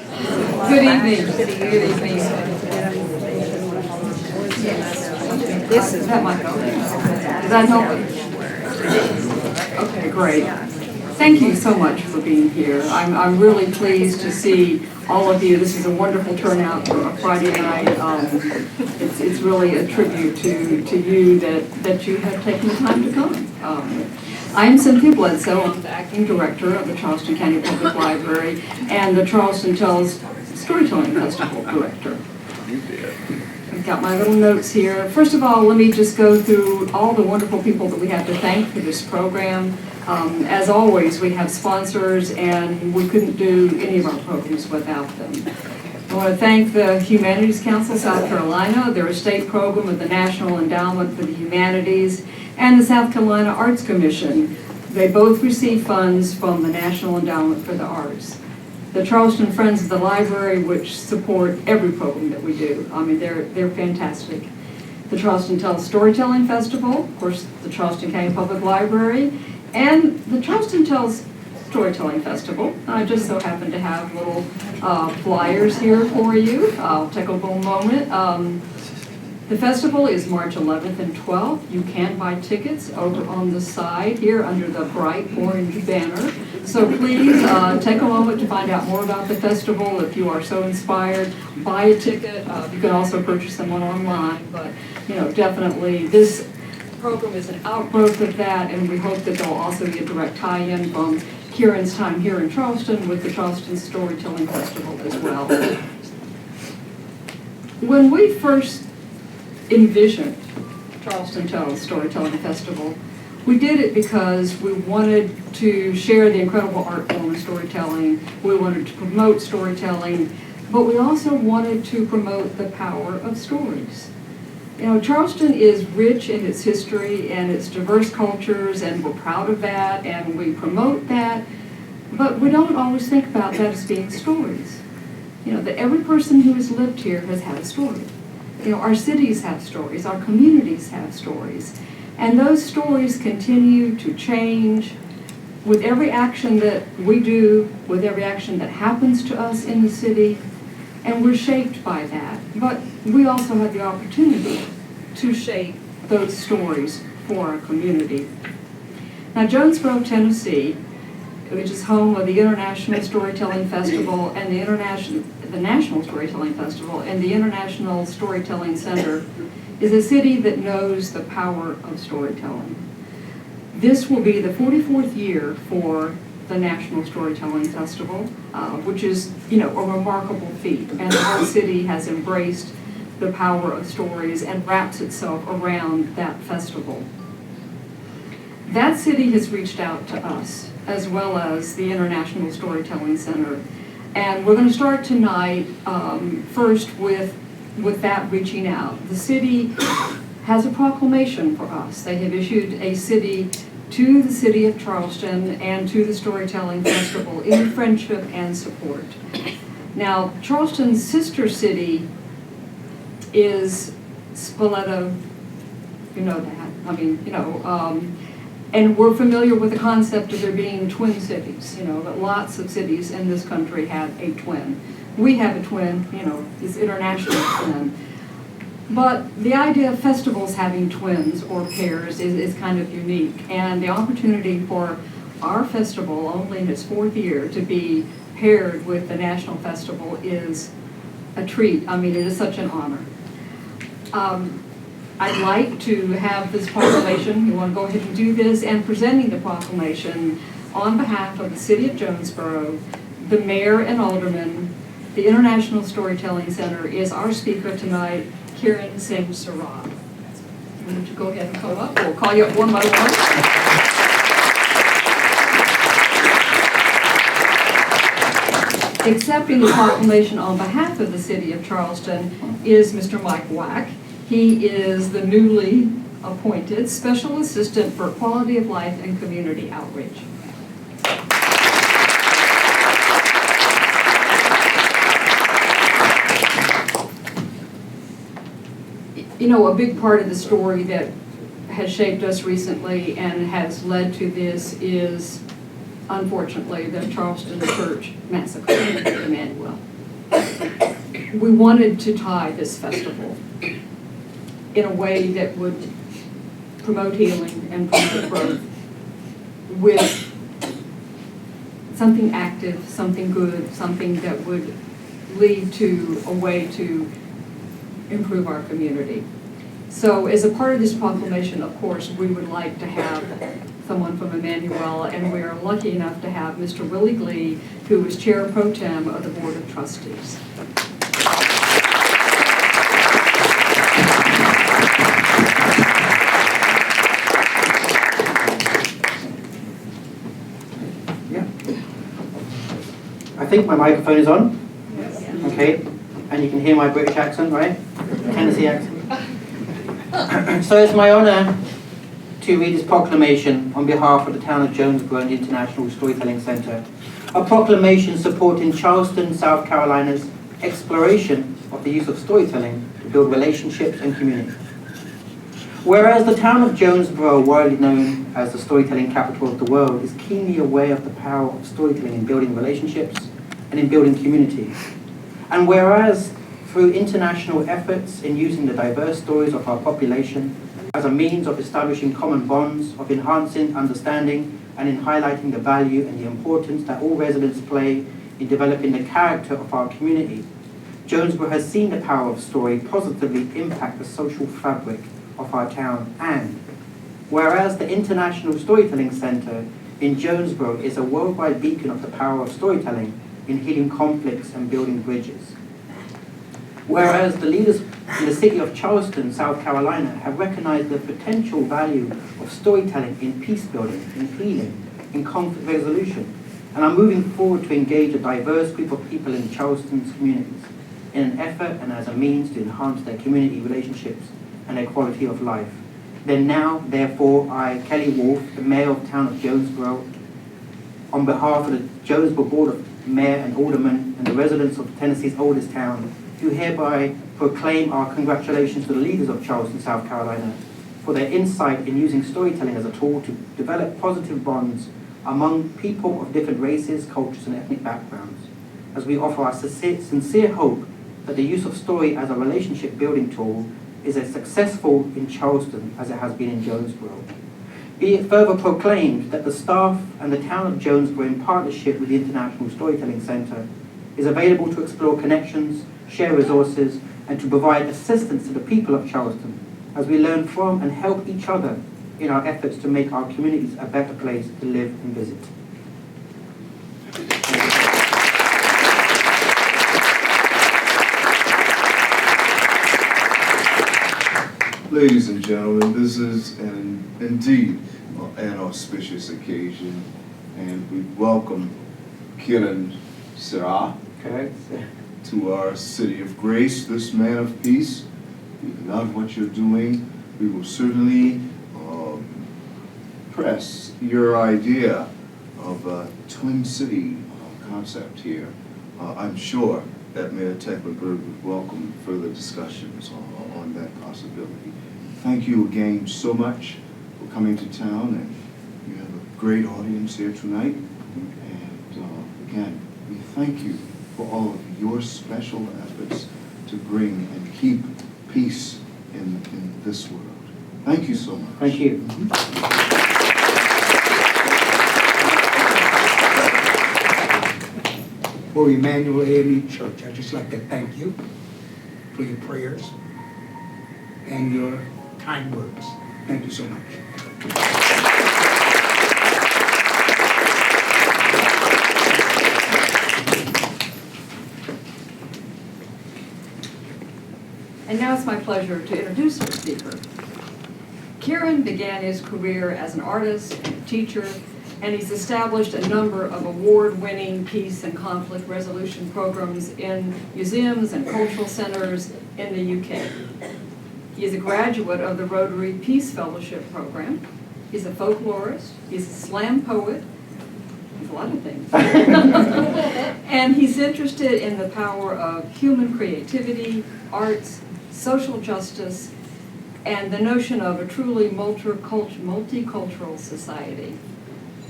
Good evening. Good evening. This is that might go. Does that help? Okay, great. Thank you so much for being here. I'm really pleased to see all of you. This is a wonderful turnout for a Friday night. It's really a tribute to you that you have taken the time to come. I'm Cynthia Bledsoe. I'm the acting director of the Charleston County Public Library and the Charleston Tells Storytelling Festival director. I've got my little notes here. First of all, let me just go through all the wonderful people that we have to thank for this program. As always, we have sponsors, and we couldn't do any of our programs without them. I want to thank the Humanities Council South Carolina, their state program of the National Endowment for the Humanities, and the South Carolina Arts Commission. They both receive funds from the National Endowment for the Arts. The Charleston Friends of the Library, which support every program that we do. I mean, they're fantastic. The Charleston Tells Storytelling Festival, of course, the Charleston County Public Library, and the Charleston Tells Storytelling Festival. I just so happen to have little flyers here for you. I'll take a little moment. The festival is March 11th and 12th. You can buy tickets over on the side here under the bright orange banner. So please take a moment to find out more about the festival. If you are so inspired, buy a ticket. You can also purchase them online, but definitely this program is an outgrowth of that, and we hope that there'll also be a direct tie-in from Kiran's time here in Charleston with the Charleston Storytelling Festival as well. When we first envisioned Charleston Tells Storytelling Festival, we did it because we wanted to share the incredible art form of storytelling. We wanted to promote storytelling, but we also wanted to promote the power of stories. Charleston is rich in its history and its diverse cultures, and we're proud of that, and we promote that, but we don't always think about that as being stories. That every person who has lived here has had a story. Our cities have stories, our communities have stories, and those stories continue to change with every action that we do, with every action that happens to us in the city, and we're shaped by that. But we also have the opportunity to shape those stories for our community. Now, Jonesboro, Tennessee, which is home of the International Storytelling Festival and the National Storytelling Festival and the International Storytelling Center, is a city that knows the power of storytelling. This will be the 44th year for the National Storytelling Festival, which is, a remarkable feat. And the whole city has embraced the power of stories and wraps itself around that festival. That city has reached out to us, as well as the International Storytelling Center. And we're going to start tonight first with that reaching out. The city has a proclamation for us. They have issued a city to the city of Charleston and to the Storytelling Festival in friendship and support. Now, Charleston's sister city is Spoleto. You know that. And we're familiar with the concept of there being twin cities, that lots of cities in this country have a twin. We have a twin, this international twin. But the idea of festivals having twins or pairs is kind of unique. And the opportunity for our festival, only in its 4th year, to be paired with the National Festival is a treat. I mean, it is such an honor. I'd like to have this proclamation, you want to go ahead and do this, and presenting the proclamation on behalf of the City of Jonesboro, the Mayor and Alderman. The International Storytelling Center is our speaker tonight, Kiran Singh Sirah. Why don't you go ahead and come up? We'll call you up one by one. Accepting the proclamation on behalf of the City of Charleston is Mr. Mike Wack. He is the newly appointed Special Assistant for Quality of Life and Community Outreach. A big part of the story that has shaped us recently and has led to this is, unfortunately, the Charleston church massacre in Emanuel. we wanted to tie this festival in a way that would promote healing and promote growth with something active, something good, something that would lead to a way to improve our community. So as a part of this proclamation, of course, we would like to have someone from Emanuel, and we are lucky enough to have Mr. Willie Glee, who is Chair Pro Tem of the Board of Trustees. Yeah. I think my microphone is on. Yes. Okay. And you can hear my British accent, right? Tennessee accent. So it's my honor to read this proclamation on behalf of the town of Jonesboro and the International Storytelling Center. A proclamation supporting Charleston, South Carolina's exploration of the use of storytelling to build relationships and community. Whereas the town of Jonesboro, widely known as the storytelling capital of the world, is keenly aware of the power of storytelling in building relationships and in building communities. And whereas through international efforts in using the diverse stories of our population as a means of establishing common bonds, of enhancing understanding, and in highlighting the value and the importance that all residents play in developing the character of our community, Jonesboro has seen the power of story positively impact the social fabric of our town. And whereas the International Storytelling Center in Jonesboro is a worldwide beacon of the power of storytelling in healing conflicts and building bridges. Whereas the leaders in the city of Charleston, South Carolina, have recognized the potential value of storytelling in peace building, in healing, in conflict resolution, and are moving forward to engage a diverse group of people in Charleston's communities in an effort and as a means to enhance their community relationships and their quality of life. Then now, therefore, I, Kelly Wolf, the Mayor of the town of Jonesboro, on behalf of the Jonesboro Board of Mayor and Aldermen and the residents of Tennessee's oldest town, do hereby proclaim our congratulations to the leaders of Charleston, South Carolina, for their insight in using storytelling as a tool to develop positive bonds among people of different races, cultures, and ethnic backgrounds, as we offer our sincere hope that the use of story as a relationship building tool is as successful in Charleston as it has been in Jonesboro. Be it further proclaimed that the staff and the town of Jonesboro, in partnership with the International Storytelling Center, is available to explore connections, share resources, and to provide assistance to the people of Charleston as we learn from and help each other in our efforts to make our communities a better place to live and visit. Ladies and gentlemen, this is indeed an auspicious occasion, and we welcome Kiran Sirah to our city of grace, this man of peace. We love what you're doing. We will certainly press your idea of a twin city concept here. I'm sure that Mayor Tecklenburg would welcome further discussions on that possibility. Thank you again so much for coming to town, and you have a great audience here tonight. And again, we thank you for all of your special efforts to bring and keep peace in this world. Thank you so much. Thank you. For Emanuel AME Church, I'd just like to thank you for your prayers and your kind words. Thank you so much. And now it's my pleasure to introduce our speaker. Kiran began his career as an artist and a teacher, and he's established a number of award-winning peace and conflict resolution programs in museums and cultural centers in the UK. He is a graduate of the Rotary Peace Fellowship Program. He's a folklorist, he's a slam poet, he's a lot of things. And he's interested in the power of human creativity, arts, social justice, and the notion of a truly multicultural society.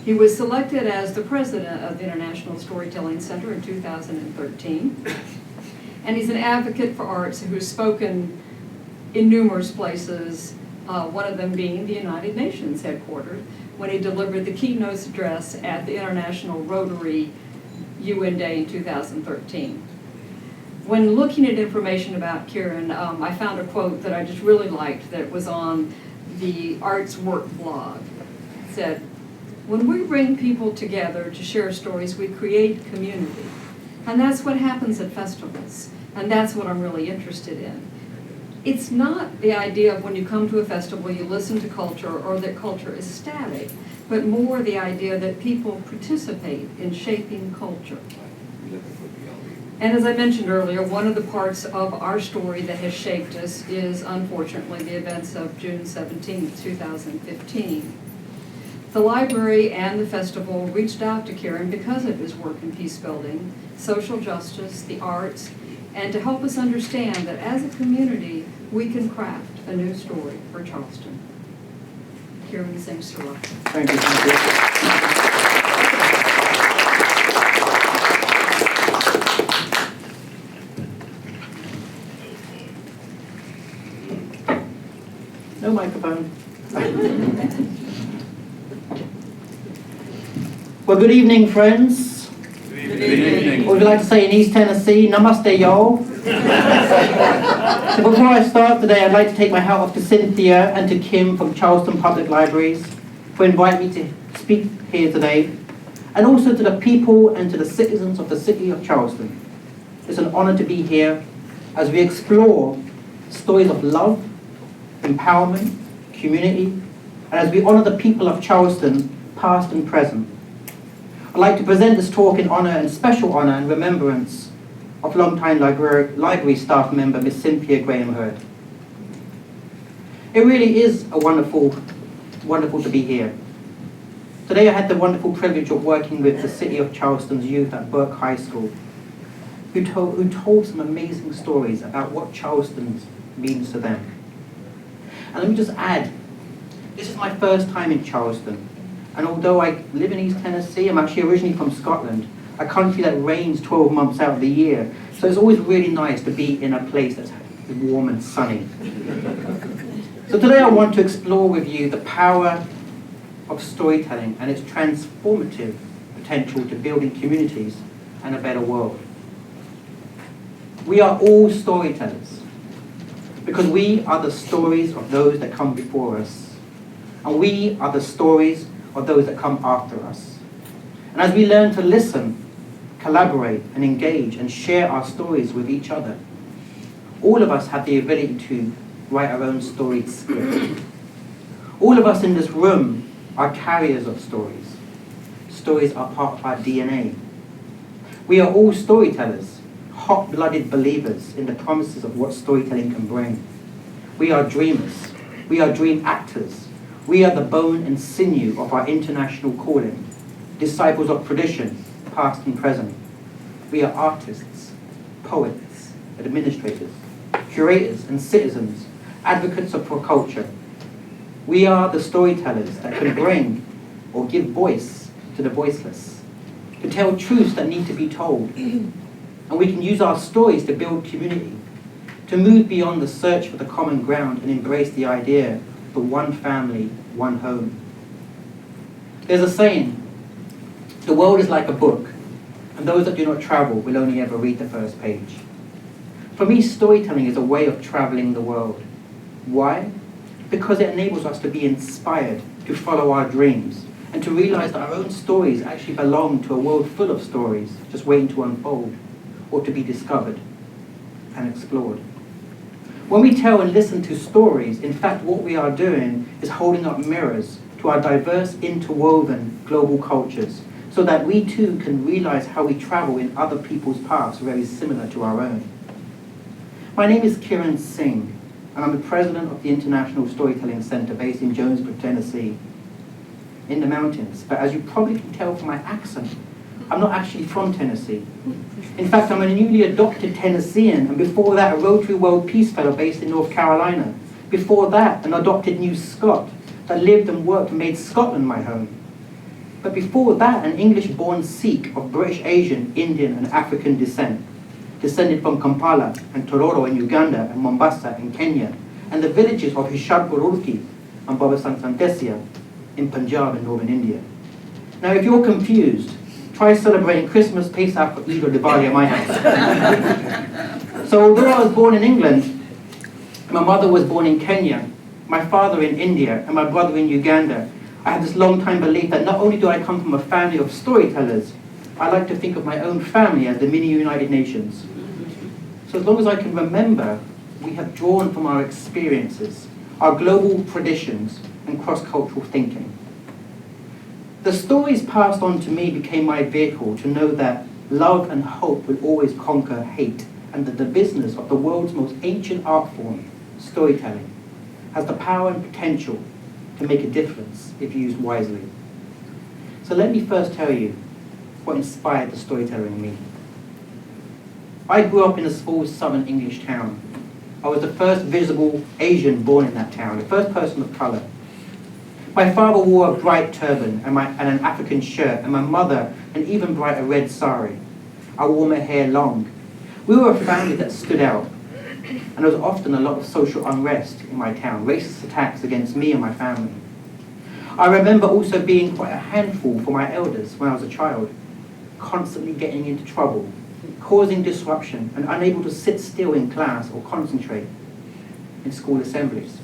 He was selected as the president of the International Storytelling Center in 2013. And he's an advocate for arts who's spoken in numerous places, one of them being the United Nations headquarters, when he delivered the keynote address at the International Rotary UN Day in 2013. When looking at information about Kiran, I found a quote that I just really liked that was on the Arts Work blog. It said, "When we bring people together to share stories, we create community." And that's what happens at festivals. And that's what I'm really interested in. It's not the idea of when you come to a festival, you listen to culture or that culture is static, but more the idea that people participate in shaping culture. And as I mentioned earlier, one of the parts of our story that has shaped us is, unfortunately, the events of June 17, 2015. The library and the festival reached out to Kiran because of his work in peace building, social justice, the arts, and to help us understand that as a community, we can craft a new story for Charleston. Kiran Singh Sirah. Thank you. Thank you. No microphone. Well, good evening, friends. Good evening. Or would you like to say in East Tennessee, namaste, y'all. So before I start today, I'd like to take my hat off to Cynthia and to Kim from Charleston Public Libraries for inviting me to speak here today, and also to the people and to the citizens of the city of Charleston. It's an honor to be here as we explore stories of love, empowerment, community, and as we honor the people of Charleston, past and present. I'd like to present this talk in honor and special honor and remembrance of longtime library staff member Miss Cynthia Graham Hurd. It really is a wonderful to be here. Today I had the wonderful privilege of working with the City of Charleston's youth at Burke High School, who told some amazing stories about what Charleston means to them. And let me just add, this is my first time in Charleston. And although I live in East Tennessee, I'm actually originally from Scotland, a country that rains 12 months out of the year. So it's always really nice to be in a place that's warm and sunny. So today I want to explore with you the power of storytelling and its transformative potential to building communities and a better world. We are all storytellers, because we are the stories of those that come before us, and we are the stories of those that come after us. And as we learn to listen, collaborate, and engage and share our stories with each other, all of us have the ability to write our own story script. All of us in this room are carriers of stories. Stories are part of our DNA. We are all storytellers, hot-blooded believers in the promises of what storytelling can bring. We are dreamers. We are dream actors. We are the bone and sinew of our international calling, disciples of tradition, past and present. We are artists, poets, administrators, curators and citizens, advocates of for culture. We are the storytellers that can bring or give voice to the voiceless, to tell truths that need to be told. And we can use our stories to build community, to move beyond the search for the common ground and embrace the idea for one family, one home. There's a saying, the world is like a book, and those that do not travel will only ever read the first page. For me, storytelling is a way of traveling the world. Why? Because it enables us to be inspired to follow our dreams and to realize that our own stories actually belong to a world full of stories just waiting to unfold or to be discovered and explored. When we tell and listen to stories, in fact, what we are doing is holding up mirrors to our diverse, interwoven global cultures so that we too can realize how we travel in other people's paths very similar to our own. My name is Kiran Singh, and I'm the president of the International Storytelling Center based in Jonesboro, Tennessee, in the mountains. But as you probably can tell from my accent, I'm not actually from Tennessee. In fact, I'm a newly adopted Tennessean, and before that, a Rotary World Peace Fellow based in North Carolina. Before that, an adopted New Scot that lived and worked and made Scotland my home. But before that, an English-born Sikh of British, Asian, Indian, and African descent. descended from Kampala and Tororo in Uganda and Mombasa in Kenya, and the villages of Hishargururki and Babasansantesia in Punjab and northern India. Now, if you're confused, try celebrating Christmas, Pesach, or Eid or Diwali at my house. So although I was born in England, my mother was born in Kenya, my father in India, and my brother in Uganda, I have this long-time belief that not only do I come from a family of storytellers, I like to think of my own family as the mini United Nations. So as long as I can remember, we have drawn from our experiences, our global traditions, and cross-cultural thinking. The stories passed on to me became my vehicle to know that love and hope will always conquer hate, and that the business of the world's most ancient art form, storytelling, has the power and potential to make a difference if used wisely. So let me first tell you what inspired the storyteller in me. I grew up in a small southern English town. I was the first visible Asian born in that town, the first person of colour. My father wore a bright turban and an African shirt, and my mother an even brighter red sari. I wore my hair long. We were a family that stood out, and there was often a lot of social unrest in my town, racist attacks against me and my family. I remember also being quite a handful for my elders when I was a child, constantly getting into trouble, causing disruption, and unable to sit still in class or concentrate in school assemblies.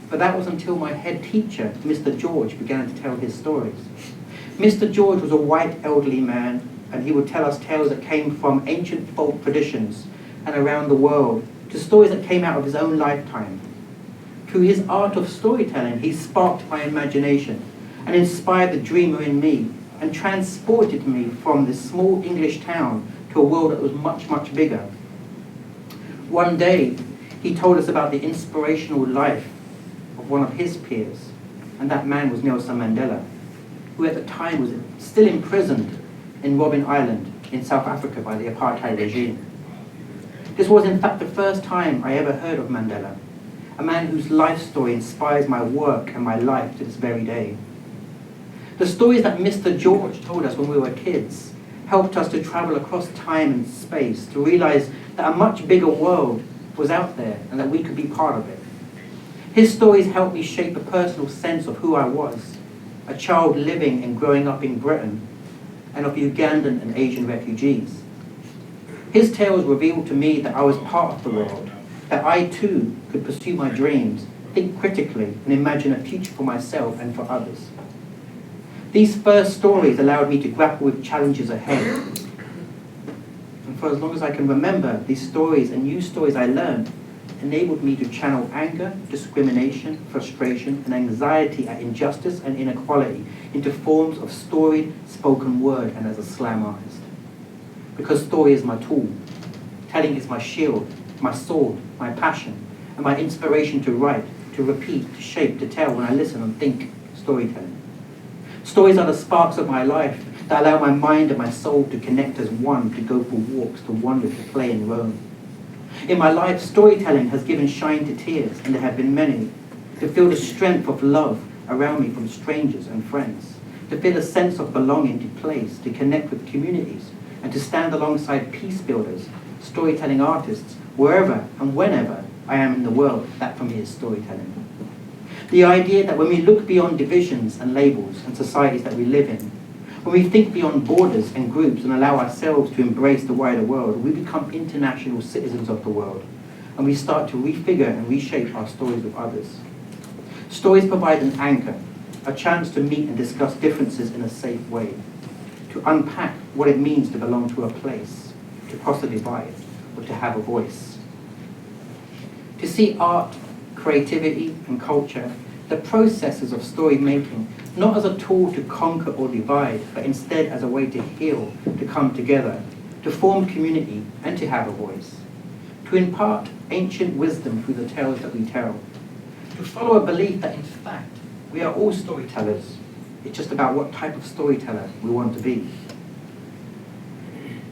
But that was until my head teacher, Mr. George, began to tell his stories. Mr. George was a white elderly man, and he would tell us tales that came from ancient folk traditions and around the world to stories that came out of his own lifetime. Through his art of storytelling, he sparked my imagination and inspired the dreamer in me and transported me from this small English town to a world that was much, much bigger. One day, he told us about the inspirational life of one of his peers, and that man was Nelson Mandela, who at the time was still imprisoned in Robben Island in South Africa by the apartheid regime. This was in fact the first time I ever heard of Mandela, a man whose life story inspires my work and my life to this very day. The stories that Mr. George told us when we were kids helped us to travel across time and space to realize that a much bigger world was out there and that we could be part of it. His stories helped me shape a personal sense of who I was, a child living and growing up in Britain, and of Ugandan and Asian refugees. His tales revealed to me that I was part of the world, that I too could pursue my dreams, think critically, and imagine a future for myself and for others. These first stories allowed me to grapple with challenges ahead. And for as long as I can remember, these stories and new stories I learned enabled me to channel anger, discrimination, frustration, and anxiety at injustice and inequality into forms of storied spoken word and as a slam artist. Because story is my tool, telling is my shield, my sword, my passion, and my inspiration to write, to repeat, to shape, to tell when I listen and think storytelling. Stories are the sparks of my life that allow my mind and my soul to connect as one, to go for walks, to wander, to play and roam. In my life, storytelling has given shine to tears, and there have been many, to feel the strength of love around me from strangers and friends, to feel a sense of belonging to place, to connect with communities, and to stand alongside peace builders, storytelling artists, wherever and whenever I am in the world. That for me is storytelling. The idea that when we look beyond divisions and labels and societies that we live in, when we think beyond borders and groups and allow ourselves to embrace the wider world, we become international citizens of the world, and we start to refigure and reshape our stories with others. Stories provide an anchor, a chance to meet and discuss differences in a safe way, to unpack what it means to belong to a place, to cross a divide, or to have a voice. To see art, creativity, and culture, the processes of story making, not as a tool to conquer or divide, but instead as a way to heal, to come together, to form community, and to have a voice. To impart ancient wisdom through the tales that we tell. To follow a belief that in fact, we are all storytellers. It's just about what type of storyteller we want to be.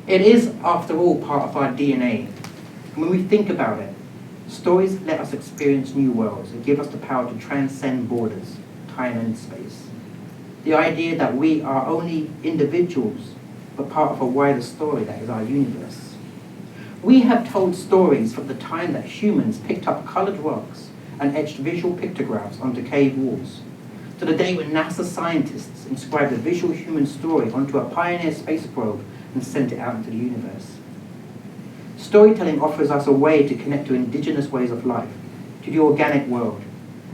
It is, after all, part of our DNA. And when we think about it, stories let us experience new worlds and give us the power to transcend borders, time and space. The idea that we are only individuals, but part of a wider story that is our universe. We have told stories from the time that humans picked up colored rocks and etched visual pictographs onto cave walls, to the day when NASA scientists inscribed a visual human story onto a Pioneer space probe and sent it out into the universe. Storytelling offers us a way to connect to indigenous ways of life, to the organic world,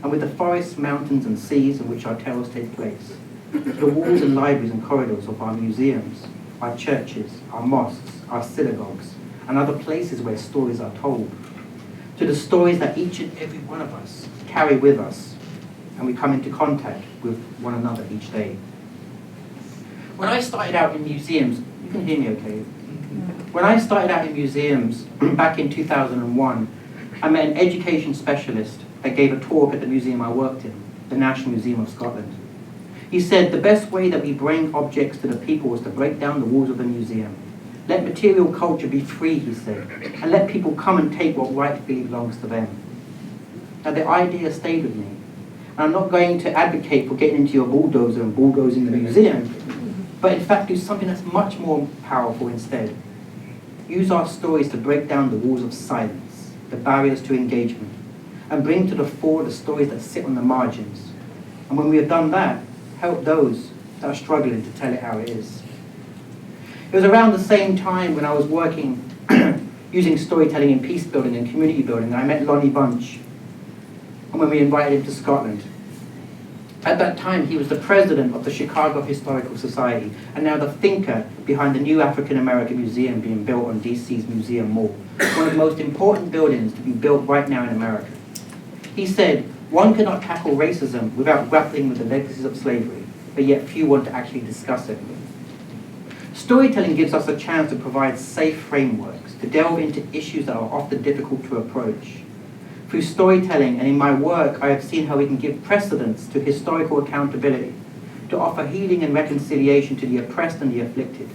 and with the forests, mountains, and seas in which our tales take place, to the walls and libraries and corridors of our museums, our churches, our mosques, our synagogues, and other places where stories are told, to the stories that each and every one of us carry with us, and we come into contact with one another each day. When I started out in museums, you can hear me okay? When I started out in museums back in 2001, I met an education specialist that gave a talk at the museum I worked in, the National Museum of Scotland. He said the best way that we bring objects to the people is to break down the walls of the museum. Let material culture be free, he said, and let people come and take what rightfully belongs to them. Now the idea stayed with me. And I'm not going to advocate for getting into your bulldozer and bulldozing the museum, but in fact do something that's much more powerful instead. Use our stories to break down the walls of silence, the barriers to engagement, and bring to the fore the stories that sit on the margins. And when we have done that, help those that are struggling to tell it how it is. It was around the same time when I was working using storytelling in peace building and community building that I met Lonnie Bunch, and when we invited him to Scotland. At that time, he was the president of the Chicago Historical Society and now the thinker behind the new African American Museum being built on DC's Museum Mall, one of the most important buildings to be built right now in America. He said, one cannot tackle racism without grappling with the legacies of slavery, but yet few want to actually discuss it. Storytelling gives us a chance to provide safe frameworks, to delve into issues that are often difficult to approach. Through storytelling and in my work, I have seen how we can give precedence to historical accountability, to offer healing and reconciliation to the oppressed and the afflicted,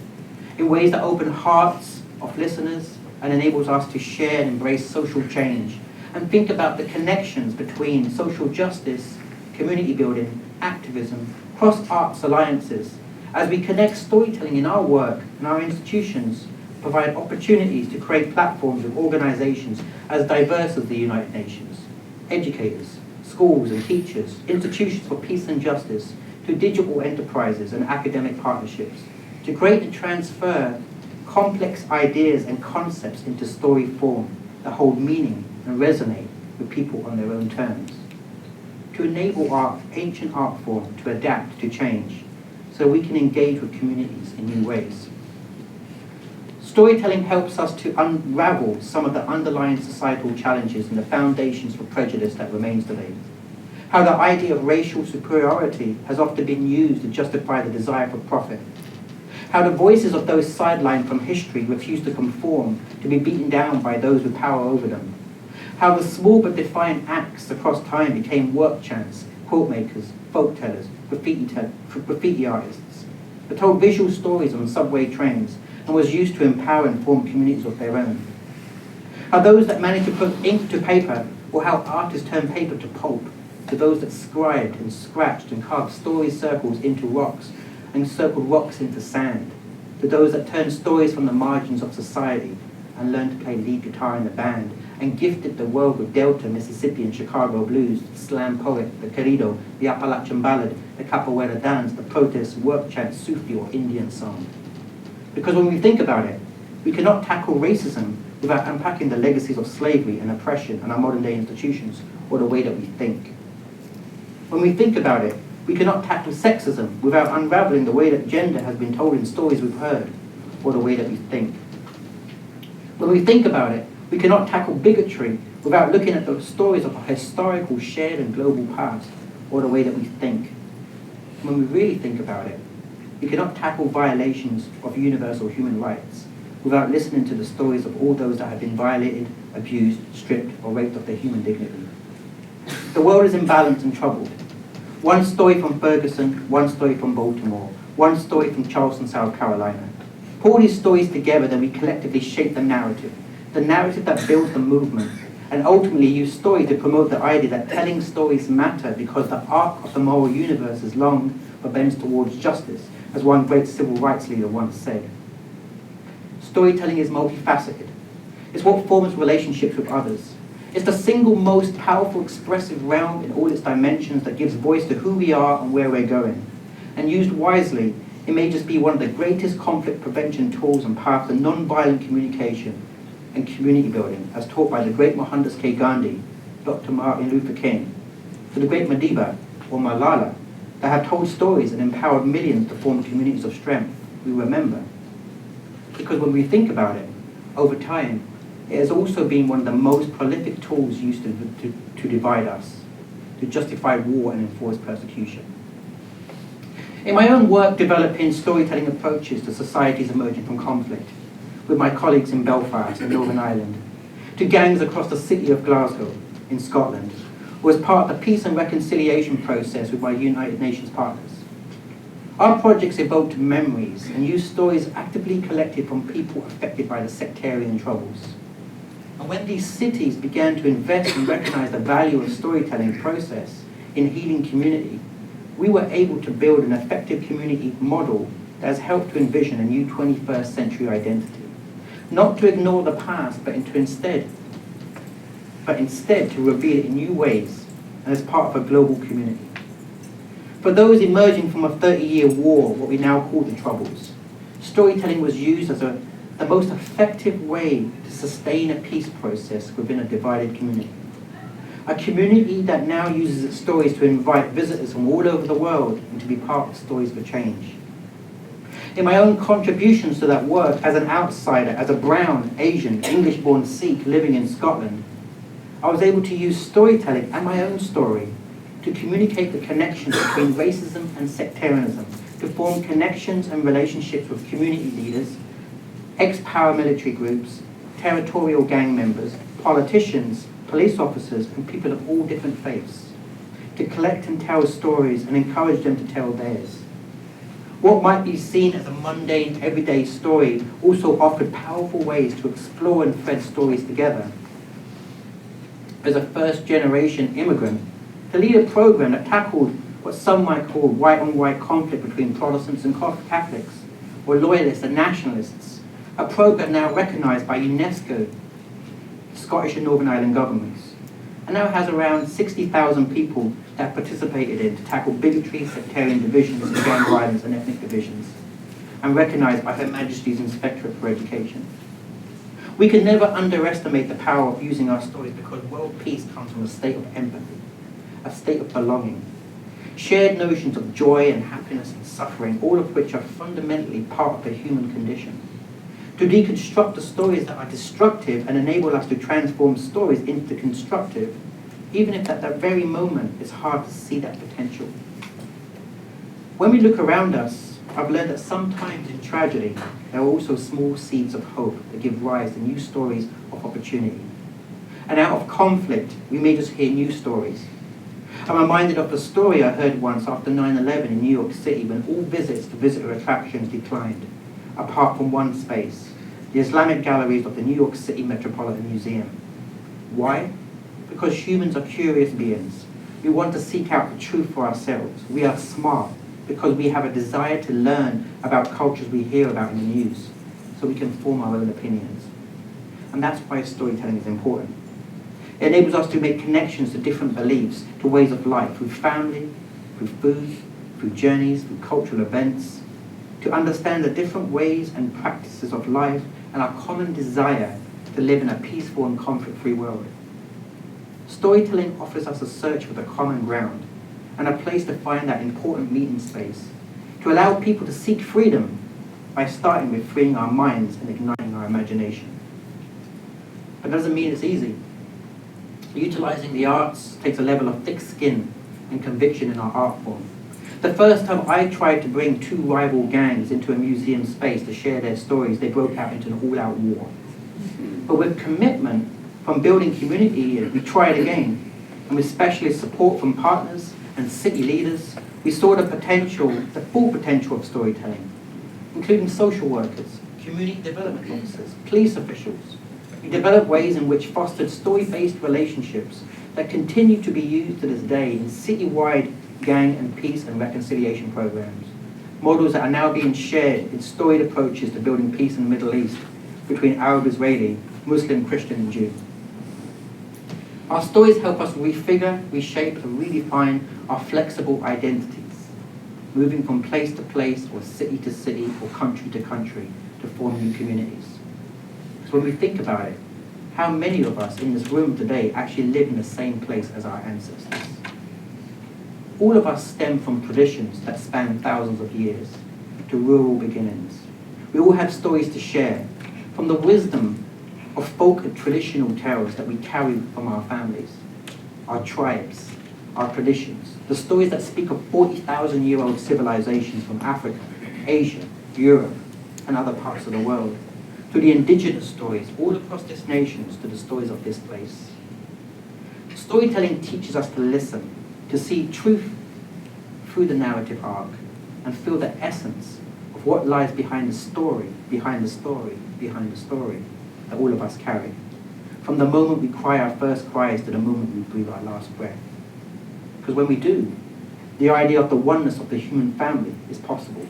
in ways that open hearts of listeners and enables us to share and embrace social change, and think about the connections between social justice, community building, activism, cross-arts alliances, as we connect storytelling in our work and our institutions, provide opportunities to create platforms with organizations as diverse as the United Nations, educators, schools and teachers, institutions for peace and justice, to digital enterprises and academic partnerships, to create and transfer complex ideas and concepts into story form that hold meaning and resonate with people on their own terms, to enable our ancient art form to adapt to change so we can engage with communities in new ways. Storytelling helps us to unravel some of the underlying societal challenges and the foundations for prejudice that remains today. How the idea of racial superiority has often been used to justify the desire for profit. How the voices of those sidelined from history refuse to conform, to be beaten down by those with power over them. How the small but defiant acts across time became work chants, quilt makers, folk tellers, graffiti artists, that told visual stories on subway trains and was used to empower and form communities of their own. How those that managed to put ink to paper, or how artists turned paper to pulp, to those that scribed and scratched and carved story circles into rocks and circled rocks into sand, to those that turned stories from the margins of society and learned to play lead guitar in the band and gifted the world with Delta, Mississippi and Chicago blues, the slam poet, the corrido, the Appalachian ballad, the capoeira dance, the protest, work chant, Sufi or Indian song. Because when we think about it, we cannot tackle racism without unpacking the legacies of slavery and oppression and our modern day institutions or the way that we think. When we think about it, we cannot tackle sexism without unraveling the way that gender has been told in stories we've heard or the way that we think. When we think about it, we cannot tackle bigotry without looking at the stories of our historical, shared and global past or the way that we think. When we really think about it, we cannot tackle violations of universal human rights without listening to the stories of all those that have been violated, abused, stripped, or raped of their human dignity. The world is imbalanced and troubled. One story from Ferguson, one story from Baltimore, one story from Charleston, South Carolina. Pull these stories together, then we collectively shape the narrative that builds the movement, and ultimately use story to promote the idea that telling stories matter because the arc of the moral universe is long but bends towards justice, as one great civil rights leader once said. Storytelling is multifaceted. It's what forms relationships with others. It's the single most powerful expressive realm in all its dimensions that gives voice to who we are and where we're going. And used wisely, it may just be one of the greatest conflict prevention tools and path to non-violent communication and community building, as taught by the great Mohandas K. Gandhi, Dr. Martin Luther King, to the great Madiba or Malala, that have told stories and empowered millions to form communities of strength we remember. Because when we think about it, over time, it has also been one of the most prolific tools used to divide us, to justify war and enforce persecution. In my own work developing storytelling approaches to societies emerging from conflict, with my colleagues in Belfast and Northern Ireland, to gangs across the city of Glasgow in Scotland, or as part of the peace and reconciliation process with my United Nations partners. Our projects evoked memories and used stories actively collected from people affected by the sectarian troubles. And when these cities began to invest and recognize the value of storytelling process in healing community, we were able to build an effective community model that has helped to envision a new 21st century identity. Not to ignore the past, but instead to reveal it in new ways and as part of a global community. For those emerging from a 30-year war, what we now call the Troubles, storytelling was used as the most effective way to sustain a peace process within a divided community. A community that now uses its stories to invite visitors from all over the world and to be part of Stories for Change. In my own contributions to that work as an outsider, as a brown, Asian, English-born Sikh living in Scotland, I was able to use storytelling and my own story to communicate the connections between racism and sectarianism, to form connections and relationships with community leaders, ex-paramilitary groups, territorial gang members, politicians, police officers, and people of all different faiths, to collect and tell stories and encourage them to tell theirs. What might be seen as a mundane, everyday story also offered powerful ways to explore and thread stories together. As a first-generation immigrant, to lead a program that tackled what some might call white-on-white conflict between Protestants and Catholics, or loyalists and nationalists, a program now recognised by UNESCO, Scottish and Northern Ireland governments, and now has around 60,000 people that participated in to tackle bigotry, sectarian divisions, and gang violence and ethnic divisions, and recognised by Her Majesty's Inspectorate for Education. We can never underestimate the power of using our stories, because world peace comes from a state of empathy, a state of belonging, shared notions of joy and happiness and suffering, all of which are fundamentally part of the human condition. To deconstruct the stories that are destructive and enable us to transform stories into constructive, even if at that very moment it's hard to see that potential. When we look around us, I've learned that sometimes in tragedy, there are also small seeds of hope that give rise to new stories of opportunity. And out of conflict, we may just hear new stories. I'm reminded of a story I heard once after 9/11 in New York City, when all visits to visitor attractions declined, apart from one space, the Islamic galleries of the New York City Metropolitan Museum. Why? Because humans are curious beings. We want to seek out the truth for ourselves. We are smart because we have a desire to learn about cultures we hear about in the news, so we can form our own opinions. And that's why storytelling is important. It enables us to make connections to different beliefs, to ways of life, through family, through food, through journeys, through cultural events, to understand the different ways and practices of life and our common desire to live in a peaceful and conflict-free world. Storytelling offers us a search for the common ground and a place to find that important meeting space, to allow people to seek freedom by starting with freeing our minds and igniting our imagination. It doesn't mean it's easy. Utilizing the arts takes a level of thick skin and conviction in our art form. The first time I tried to bring two rival gangs into a museum space to share their stories, they broke out into an all-out war. But with commitment from building community, we tried again. And with specialist support from partners and city leaders, we saw the full potential of storytelling, including social workers, community development officers, police officials. We developed ways in which fostered story-based relationships that continue to be used to this day in citywide gang and peace and reconciliation programs. Models that are now being shared in storied approaches to building peace in the Middle East between Arab-Israeli Muslim, Christian, and Jew. Our stories help us refigure, reshape, and redefine our flexible identities, moving from place to place, or city to city, or country to country, to form new communities. So when we think about it, how many of us in this room today actually live in the same place as our ancestors? All of us stem from traditions that span thousands of years, to rural beginnings. We all have stories to share, from the wisdom of folk and traditional tales that we carry from our families, our tribes, our traditions, the stories that speak of 40,000-year-old civilizations from Africa, Asia, Europe, and other parts of the world, to the indigenous stories all across this nation, to the stories of this place. Storytelling teaches us to listen, to see truth through the narrative arc, and feel the essence of what lies behind the story, behind the story, behind the story that all of us carry. From the moment we cry our first cries to the moment we breathe our last breath. Because when we do, the idea of the oneness of the human family is possible.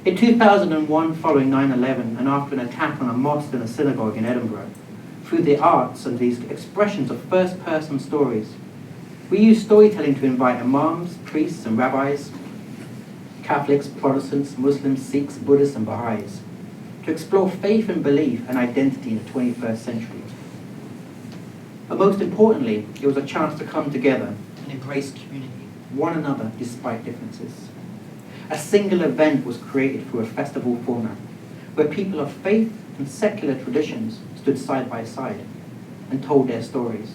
In 2001, following 9/11, and after an attack on a mosque and a synagogue in Edinburgh, through the arts and these expressions of first-person stories, we use storytelling to invite imams, priests, and rabbis, Catholics, Protestants, Muslims, Sikhs, Buddhists, and Baha'is, to explore faith and belief and identity in the 21st century. But most importantly, it was a chance to come together and embrace community, one another despite differences. A single event was created through a festival format, where people of faith and secular traditions stood side by side and told their stories.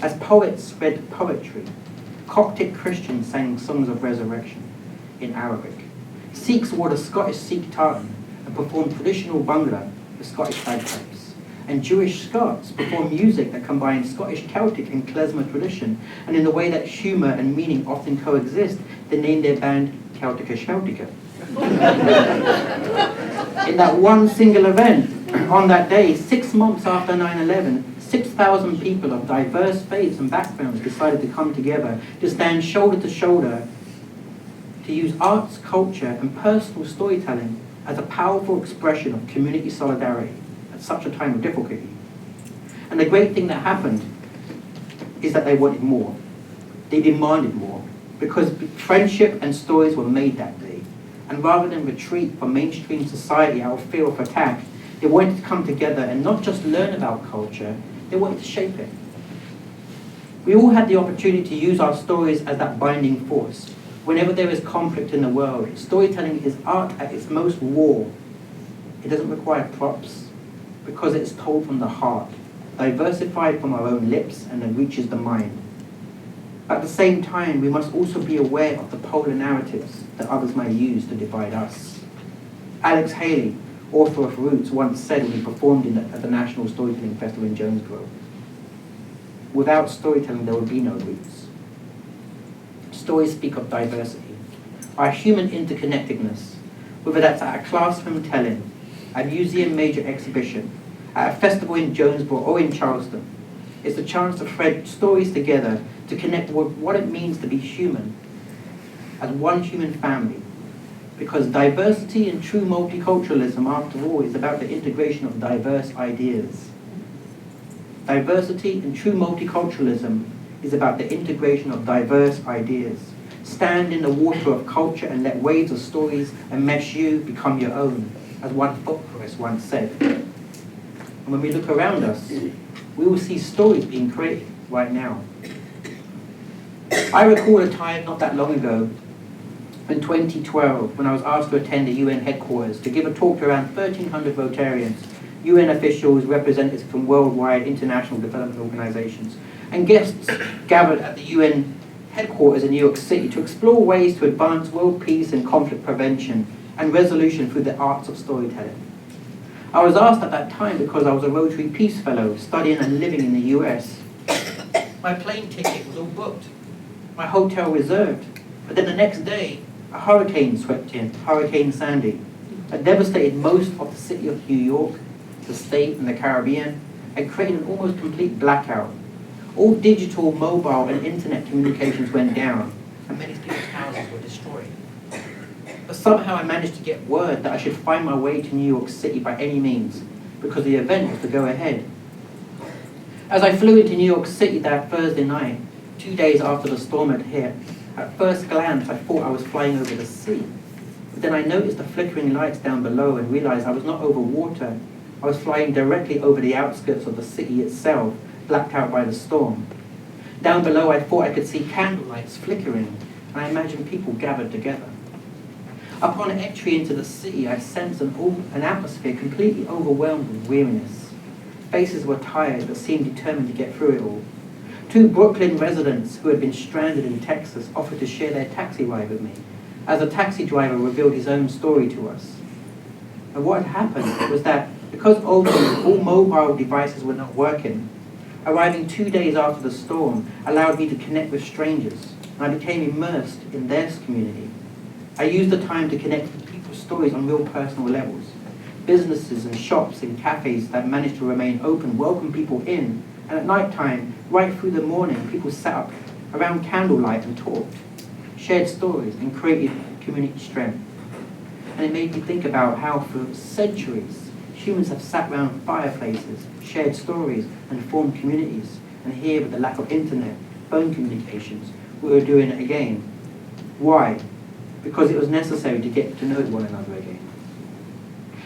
As poets read poetry, Coptic Christians sang songs of resurrection in Arabic. Sikhs wore the Scottish Sikh tartan and performed traditional Bhangra, the Scottish bagpipes. And Jewish Scots performed music that combined Scottish Celtic and klezmer tradition, and in the way that humour and meaning often coexist, they named their band Celtica Celtica. In that one single event, on that day, 6 months after 9/11, 6,000 people of diverse faiths and backgrounds decided to come together, to stand shoulder to shoulder, to use arts, culture, and personal storytelling as a powerful expression of community solidarity at such a time of difficulty. And the great thing that happened is that they wanted more. They demanded more, because friendship and stories were made that day. And rather than retreat from mainstream society out of fear of attack, they wanted to come together and not just learn about culture, they wanted to shape it. We all had the opportunity to use our stories as that binding force. Whenever there is conflict in the world, storytelling is art at its most raw. It doesn't require props, because it's told from the heart, diversified from our own lips, and then reaches the mind. At the same time, we must also be aware of the polar narratives that others may use to divide us. Alex Haley, author of Roots, once said when he performed at the National Storytelling Festival in Jonesboro, "Without storytelling, there would be no roots." Stories speak of diversity, our human interconnectedness, whether that's at a classroom telling, a museum major exhibition, at a festival in Jonesboro or in Charleston. It's a chance to thread stories together to connect with what it means to be human as one human family. Because diversity and true multiculturalism, after all, is about the integration of diverse ideas. Diversity and true multiculturalism is about the integration of diverse ideas. Stand in the water of culture and let waves of stories enmesh you, become your own, as one folklorist once said. And when we look around us, we will see stories being created right now. I recall a time not that long ago, in 2012, when I was asked to attend the UN headquarters to give a talk to around 1,300 Rotarians, UN officials, representatives from worldwide international development organizations, and guests gathered at the UN headquarters in New York City to explore ways to advance world peace and conflict prevention and resolution through the arts of storytelling. I was asked at that time because I was a Rotary Peace Fellow studying and living in the US. My plane ticket was all booked, my hotel reserved, but then the next day, a hurricane swept in, Hurricane Sandy, that devastated most of the city of New York, the state, and the Caribbean, and created an almost complete blackout. All digital, mobile, and internet communications went down, and many people's houses were destroyed. But somehow I managed to get word that I should find my way to New York City by any means, because the event was to go ahead. As I flew into New York City that Thursday night, 2 days after the storm had hit, at first glance I thought I was flying over the sea. But then I noticed the flickering lights down below and realized I was not over water. I was flying directly over the outskirts of the city itself, blacked out by the storm. Down below I thought I could see candlelights flickering, and I imagined people gathered together. Upon entry into the city, I sensed an atmosphere completely overwhelmed with weariness. Faces were tired but seemed determined to get through it all. 2 Brooklyn residents who had been stranded in Texas offered to share their taxi ride with me, as the taxi driver revealed his own story to us. And what had happened was that because all mobile devices were not working, arriving 2 days after the storm allowed me to connect with strangers, and I became immersed in their community. I used the time to connect with people's stories on real personal levels. Businesses and shops and cafes that managed to remain open welcomed people in, and at night time, right through the morning, people sat up around candlelight and talked, shared stories, and created community strength. And it made me think about how for centuries, humans have sat around fireplaces, shared stories, and formed communities. And here, with the lack of internet, phone communications, we were doing it again. Why? Because it was necessary to get to know one another again.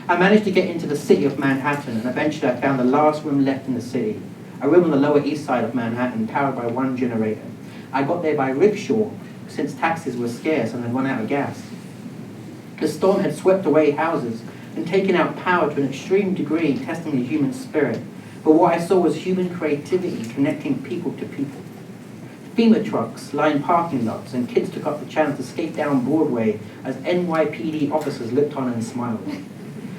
I managed to get into the city of Manhattan, and eventually I found the last room left in the city, a room on the Lower East Side of Manhattan, powered by 1 generator. I got there by rickshaw, since taxis were scarce and had run out of gas. The storm had swept away houses and taken out power to an extreme degree, testing the human spirit. But what I saw was human creativity connecting people to people. FEMA trucks lined parking lots, and kids took up the chance to skate down Broadway as NYPD officers looked on and smiled.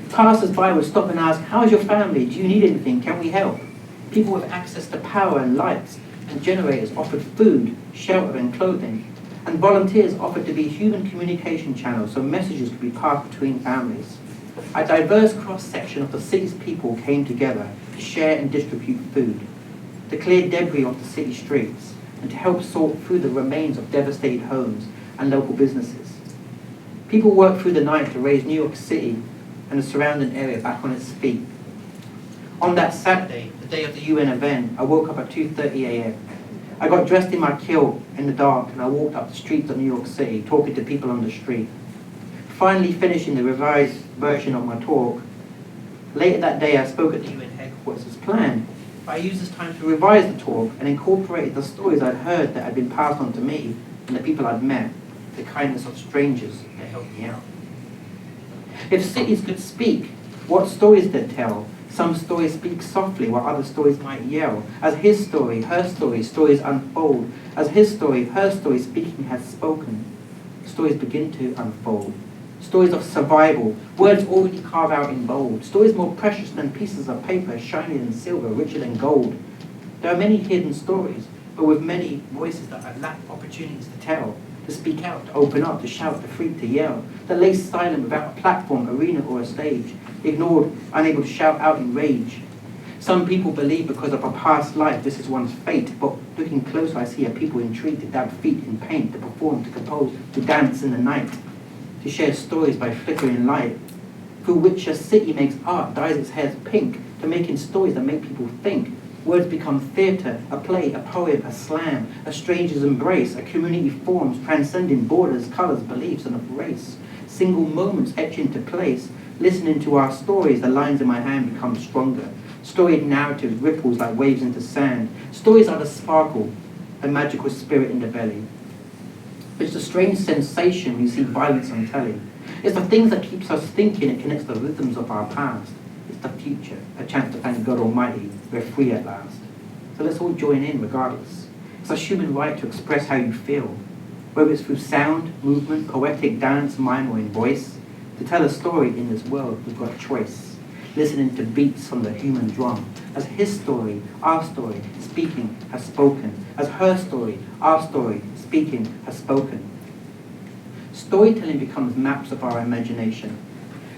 Passers-by would stop and ask, "How's your family? Do you need anything? Can we help?" People with access to power and lights and generators offered food, shelter, and clothing. And volunteers offered to be human communication channels so messages could be passed between families. A diverse cross-section of the city's people came together to share and distribute food, to clear debris off the city streets, and to help sort through the remains of devastated homes and local businesses. People worked through the night to raise New York City and the surrounding area back on its feet. On that Saturday, the day of the UN event, I woke up at 2:30 a.m. I got dressed in my kilt in the dark, and I walked up the streets of New York City, talking to people on the street. Finally finishing the revised version of my talk, later that day I spoke at the UN headquarters as planned. I used this time to revise the talk and incorporated the stories I'd heard that had been passed on to me and the people I'd met, the kindness of strangers that helped me out. If cities could speak, what stories they'd tell? Some stories speak softly, while other stories might yell. As his story, her story, stories unfold. As his story, her story, speaking has spoken. Stories begin to unfold. Stories of survival, words already carved out in bold. Stories more precious than pieces of paper, shinier than silver, richer than gold. There are many hidden stories, but with many voices that have lacked opportunities to tell, to speak out, to open up, to shout, to freak, to yell, that lay silent without a platform, arena, or a stage, ignored, unable to shout out in rage. Some people believe because of a past life this is one's fate, but looking closer I see a people intrigued to dab feet in paint, to perform, to compose, to dance in the night, to share stories by flickering light, through which a city makes art, dyes its hair pink, to making stories that make people think. Words become theatre, a play, a poem, a slam, a stranger's embrace, a community forms, transcending borders, colours, beliefs, and of race. Single moments etch into place. Listening to our stories, the lines in my hand become stronger. Storied narratives ripples like waves into sand. Stories are the sparkle, the magical spirit in the belly. It's the strange sensation when you see violence on telly. It's the things that keeps us thinking. It connects the rhythms of our past. It's the future, a chance to thank God Almighty, we're free at last. So let's all join in regardless. It's a human right to express how you feel, whether it's through sound, movement, poetic dance, mime, or in voice. To tell a story in this world, we've got a choice. Listening to beats from the human drum. As his story, our story, speaking, has spoken. As her story, our story, speaking, has spoken. Storytelling becomes maps of our imagination.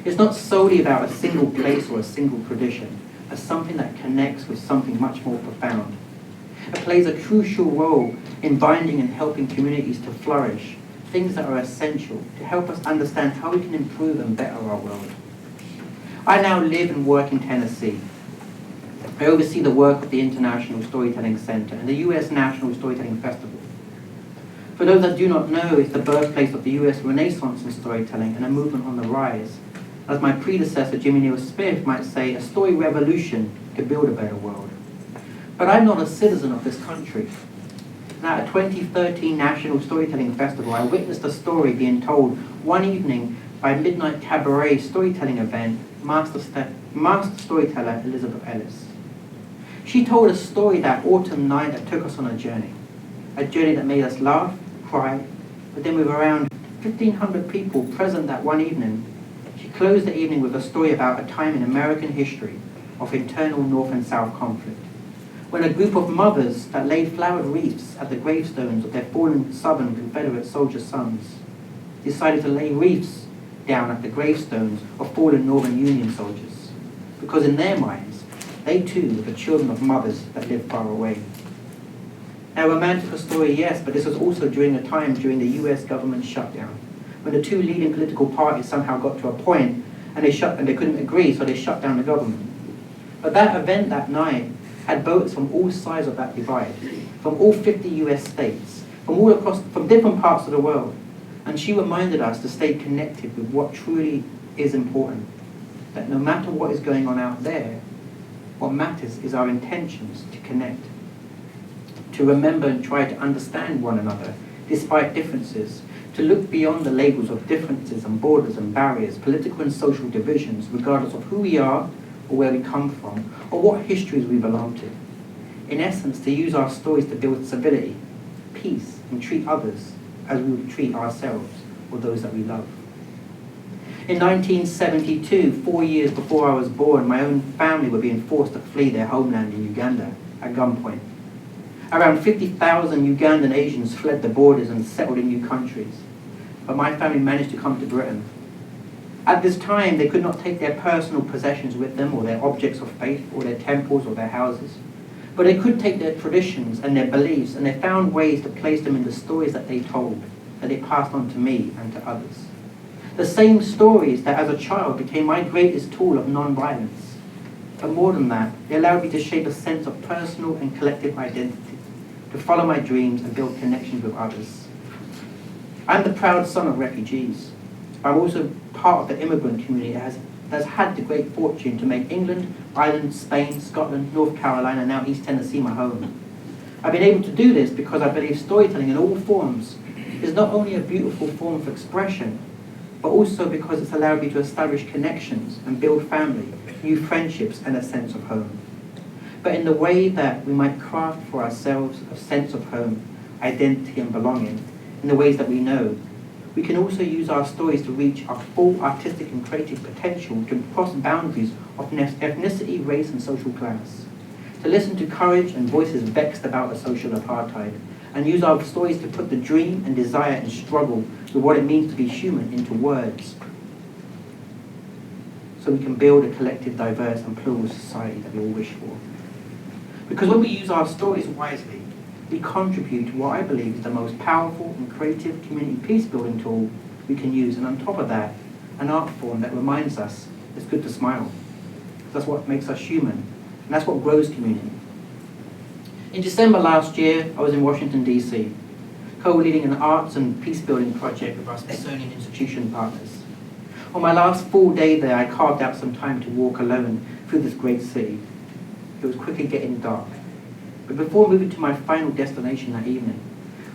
It's not solely about a single place or a single tradition, as something that connects with something much more profound. It plays a crucial role in binding and helping communities to flourish, things that are essential to help us understand how we can improve and better our world. I now live and work in Tennessee. I oversee the work of the International Storytelling Center and the U.S. National Storytelling Festival. For those that do not know, it's the birthplace of the U.S. Renaissance in storytelling and a movement on the rise. As my predecessor, Jimmy Neal Smith, might say, a story revolution to build a better world. But I'm not a citizen of this country. Now, at 2013 National Storytelling Festival, I witnessed a story being told one evening by a midnight cabaret storytelling event, master storyteller Elizabeth Ellis. She told a story that autumn night that took us on a journey that made us laugh, cry, but then with around 1,500 people present that one evening, she closed the evening with a story about a time in American history of internal North and South conflict, when a group of mothers that laid flowered wreaths at the gravestones of their fallen Southern Confederate soldier sons decided to lay wreaths down at the gravestones of fallen Northern Union soldiers, because in their minds, they too were the children of mothers that lived far away. Now, romantic story, yes, but this was also during a time during the US government shutdown, when the two leading political parties somehow got to a point and they couldn't agree, so they shut down the government. But that event that night had boats from all sides of that divide, from all 50 US states, from different parts of the world. And she reminded us to stay connected with what truly is important. That no matter what is going on out there, what matters is our intentions to connect. To remember and try to understand one another, despite differences. To look beyond the labels of differences and borders and barriers, political and social divisions, regardless of who we are, or where we come from, or what histories we belong to. In essence, to use our stories to build civility, peace, and treat others as we would treat ourselves or those that we love. In 1972, 4 years before I was born, my own family were being forced to flee their homeland in Uganda at gunpoint. Around 50,000 Ugandan Asians fled the borders and settled in new countries, but my family managed to come to Britain. At this time, they could not take their personal possessions with them, or their objects of faith, or their temples, or their houses. But they could take their traditions and their beliefs, and they found ways to place them in the stories that they told, that they passed on to me and to others. The same stories that as a child became my greatest tool of non-violence. But more than that, they allowed me to shape a sense of personal and collective identity, to follow my dreams and build connections with others. I'm the proud son of refugees. I'm also part of the immigrant community that's had the great fortune to make England, Ireland, Spain, Scotland, North Carolina, and now East Tennessee my home. I've been able to do this because I believe storytelling in all forms is not only a beautiful form of expression, but also because it's allowed me to establish connections and build family, new friendships, and a sense of home. But in the way that we might craft for ourselves a sense of home, identity, and belonging, in the ways that we know, we can also use our stories to reach our full artistic and creative potential, to cross boundaries of ethnicity, race, and social class. To listen to courage and voices vexed about a social apartheid, and use our stories to put the dream and desire and struggle with what it means to be human into words, so we can build a collective, diverse, and plural society that we all wish for. Because when we use our stories wisely, we contribute to what I believe is the most powerful and creative community peace-building tool we can use, and on top of that, an art form that reminds us it's good to smile. That's what makes us human, and that's what grows community. In December last year, I was in Washington, D.C., co-leading an arts and peace-building project with our Smithsonian Institution partners. On my last full day there, I carved out some time to walk alone through this great city. It was quickly getting dark. But before moving to my final destination that evening,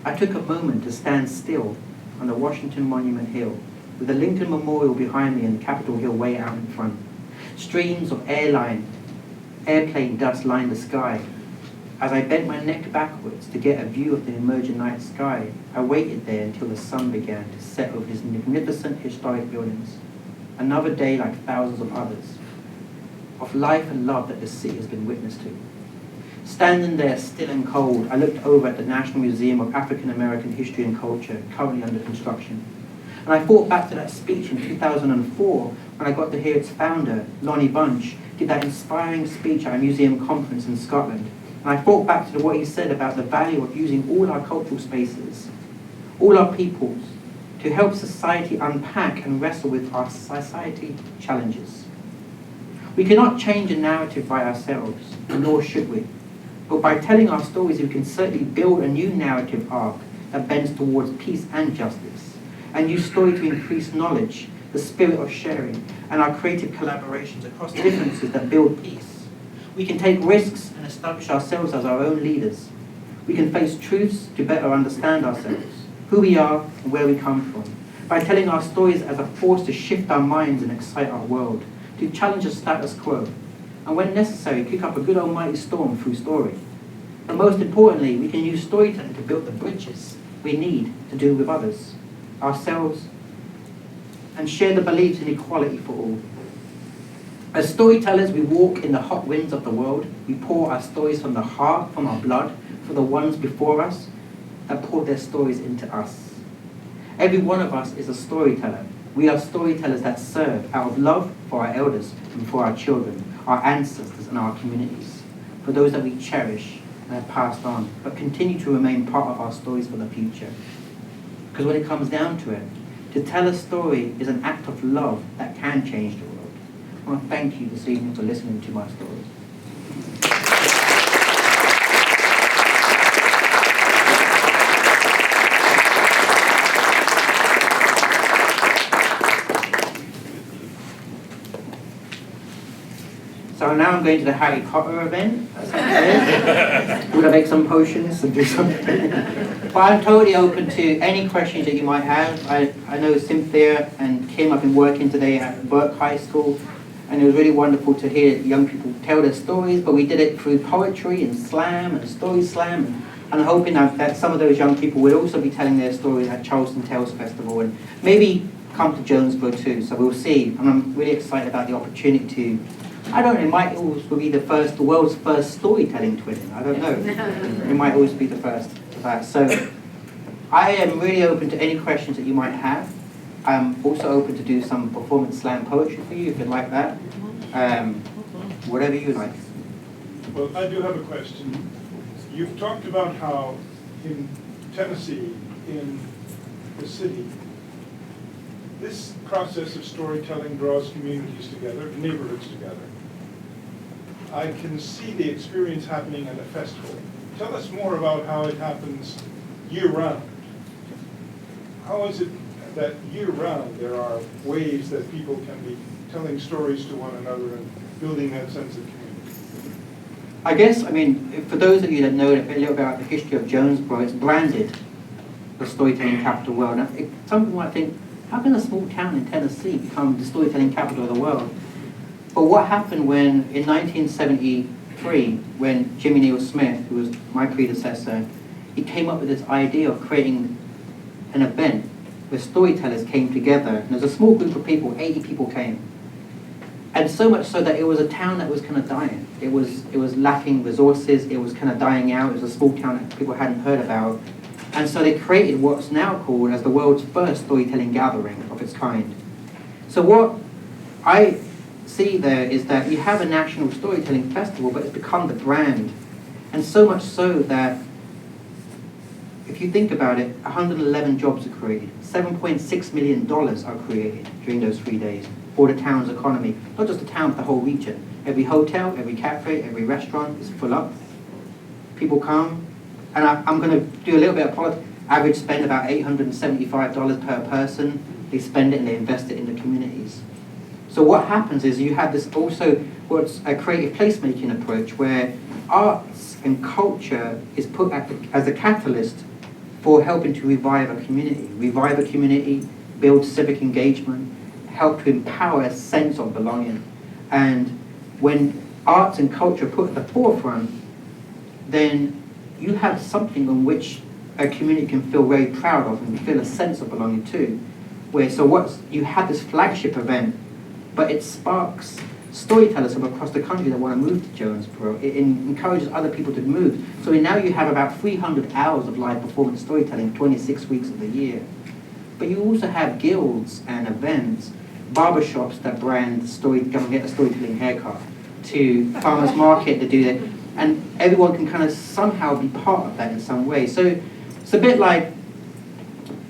I took a moment to stand still on the Washington Monument Hill, with the Lincoln Memorial behind me and Capitol Hill way out in front. Streams of airplane dust lined the sky. As I bent my neck backwards to get a view of the emerging night sky, I waited there until the sun began to set over these magnificent historic buildings. Another day like thousands of others, of life and love that the city has been witness to. Standing there still and cold, I looked over at the National Museum of African American History and Culture, currently under construction. And I thought back to that speech in 2004, when I got to hear its founder, Lonnie Bunch, give that inspiring speech at a museum conference in Scotland. And I thought back to what he said about the value of using all our cultural spaces, all our peoples, to help society unpack and wrestle with our society challenges. We cannot change a narrative by ourselves, nor should we. But by telling our stories, we can certainly build a new narrative arc that bends towards peace and justice, and use story to increase knowledge, the spirit of sharing, and our creative collaborations across differences that build peace. We can take risks and establish ourselves as our own leaders. We can face truths to better understand ourselves, who we are and where we come from, by telling our stories as a force to shift our minds and excite our world, to challenge the status quo, and when necessary, kick up a good almighty storm through story. But most importantly, we can use storytelling to build the bridges we need to do with others, ourselves, and share the beliefs in equality for all. As storytellers, we walk in the hot winds of the world. We pour our stories from the heart, from our blood, for the ones before us that poured their stories into us. Every one of us is a storyteller. We are storytellers that serve out of love for our elders and for our children, our ancestors and our communities, for those that we cherish and have passed on, but continue to remain part of our stories for the future. Because when it comes down to it, to tell a story is an act of love that can change the world. I want to thank you this evening for listening to my stories. So now I'm going to the Harry Potter event. We're going to make some potions and do something. But I'm totally open to any questions that you might have. I know Cynthia and Kim have been working today at Burke High School, and it was really wonderful to hear young people tell their stories, but we did it through poetry and slam and story slam, and I'm hoping that some of those young people will also be telling their stories at Charleston Tales Festival, and maybe come to Jonesboro too, so we'll see. And I'm really excited about the opportunity to, I don't know, it might also be the world's first storytelling twin. I don't know. It might always be the first of that. So I am really open to any questions that you might have. I'm also open to do some performance slam poetry for you if you'd like that. Whatever you like. Well, I do have a question. You've talked about how in Tennessee, in the city, this process of storytelling draws communities together, neighborhoods together. I can see the experience happening at a festival. Tell us more about how it happens year-round. How is it that year-round there are ways that people can be telling stories to one another and building that sense of community? I guess, I mean, for those of you that know a little bit about the history of Jonesboro, it's branded the storytelling capital world. And some people might think, how can a small town in Tennessee become the storytelling capital of the world? But what happened when, in 1973, when Jimmy Neal Smith, who was my predecessor, he came up with this idea of creating an event where storytellers came together. And there was a small group of people, 80 people came. And so much so that it was a town that was kind of dying. It was lacking resources, it was kind of dying out, it was a small town that people hadn't heard about. And so they created what's now called as the world's first storytelling gathering of its kind. So what I see there is that you have a national storytelling festival, but it's become the brand. And so much so that, if you think about it, 111 jobs are created. $7.6 million are created during those 3 days for the town's economy. Not just the town, but the whole region. Every hotel, every cafe, every restaurant is full up. People come. And I'm going to do a little bit of politics. Average spend about $875 per person. They spend it and they invest it in the communities. So what happens is you have this also what's a creative placemaking approach where arts and culture is put as a catalyst for helping to revive a community, build civic engagement, help to empower a sense of belonging. And when arts and culture are put at the forefront, then you have something on which a community can feel very proud of and feel a sense of belonging to. You have this flagship event, but it sparks storytellers from across the country that want to move to Jonesboro. It encourages other people to move. So now you have about 300 hours of live performance storytelling, 26 weeks of the year. But you also have guilds and events, barbershops that brand come and get a storytelling haircut, to farmers market to do that. And everyone can kind of somehow be part of that in some way. So it's a bit like,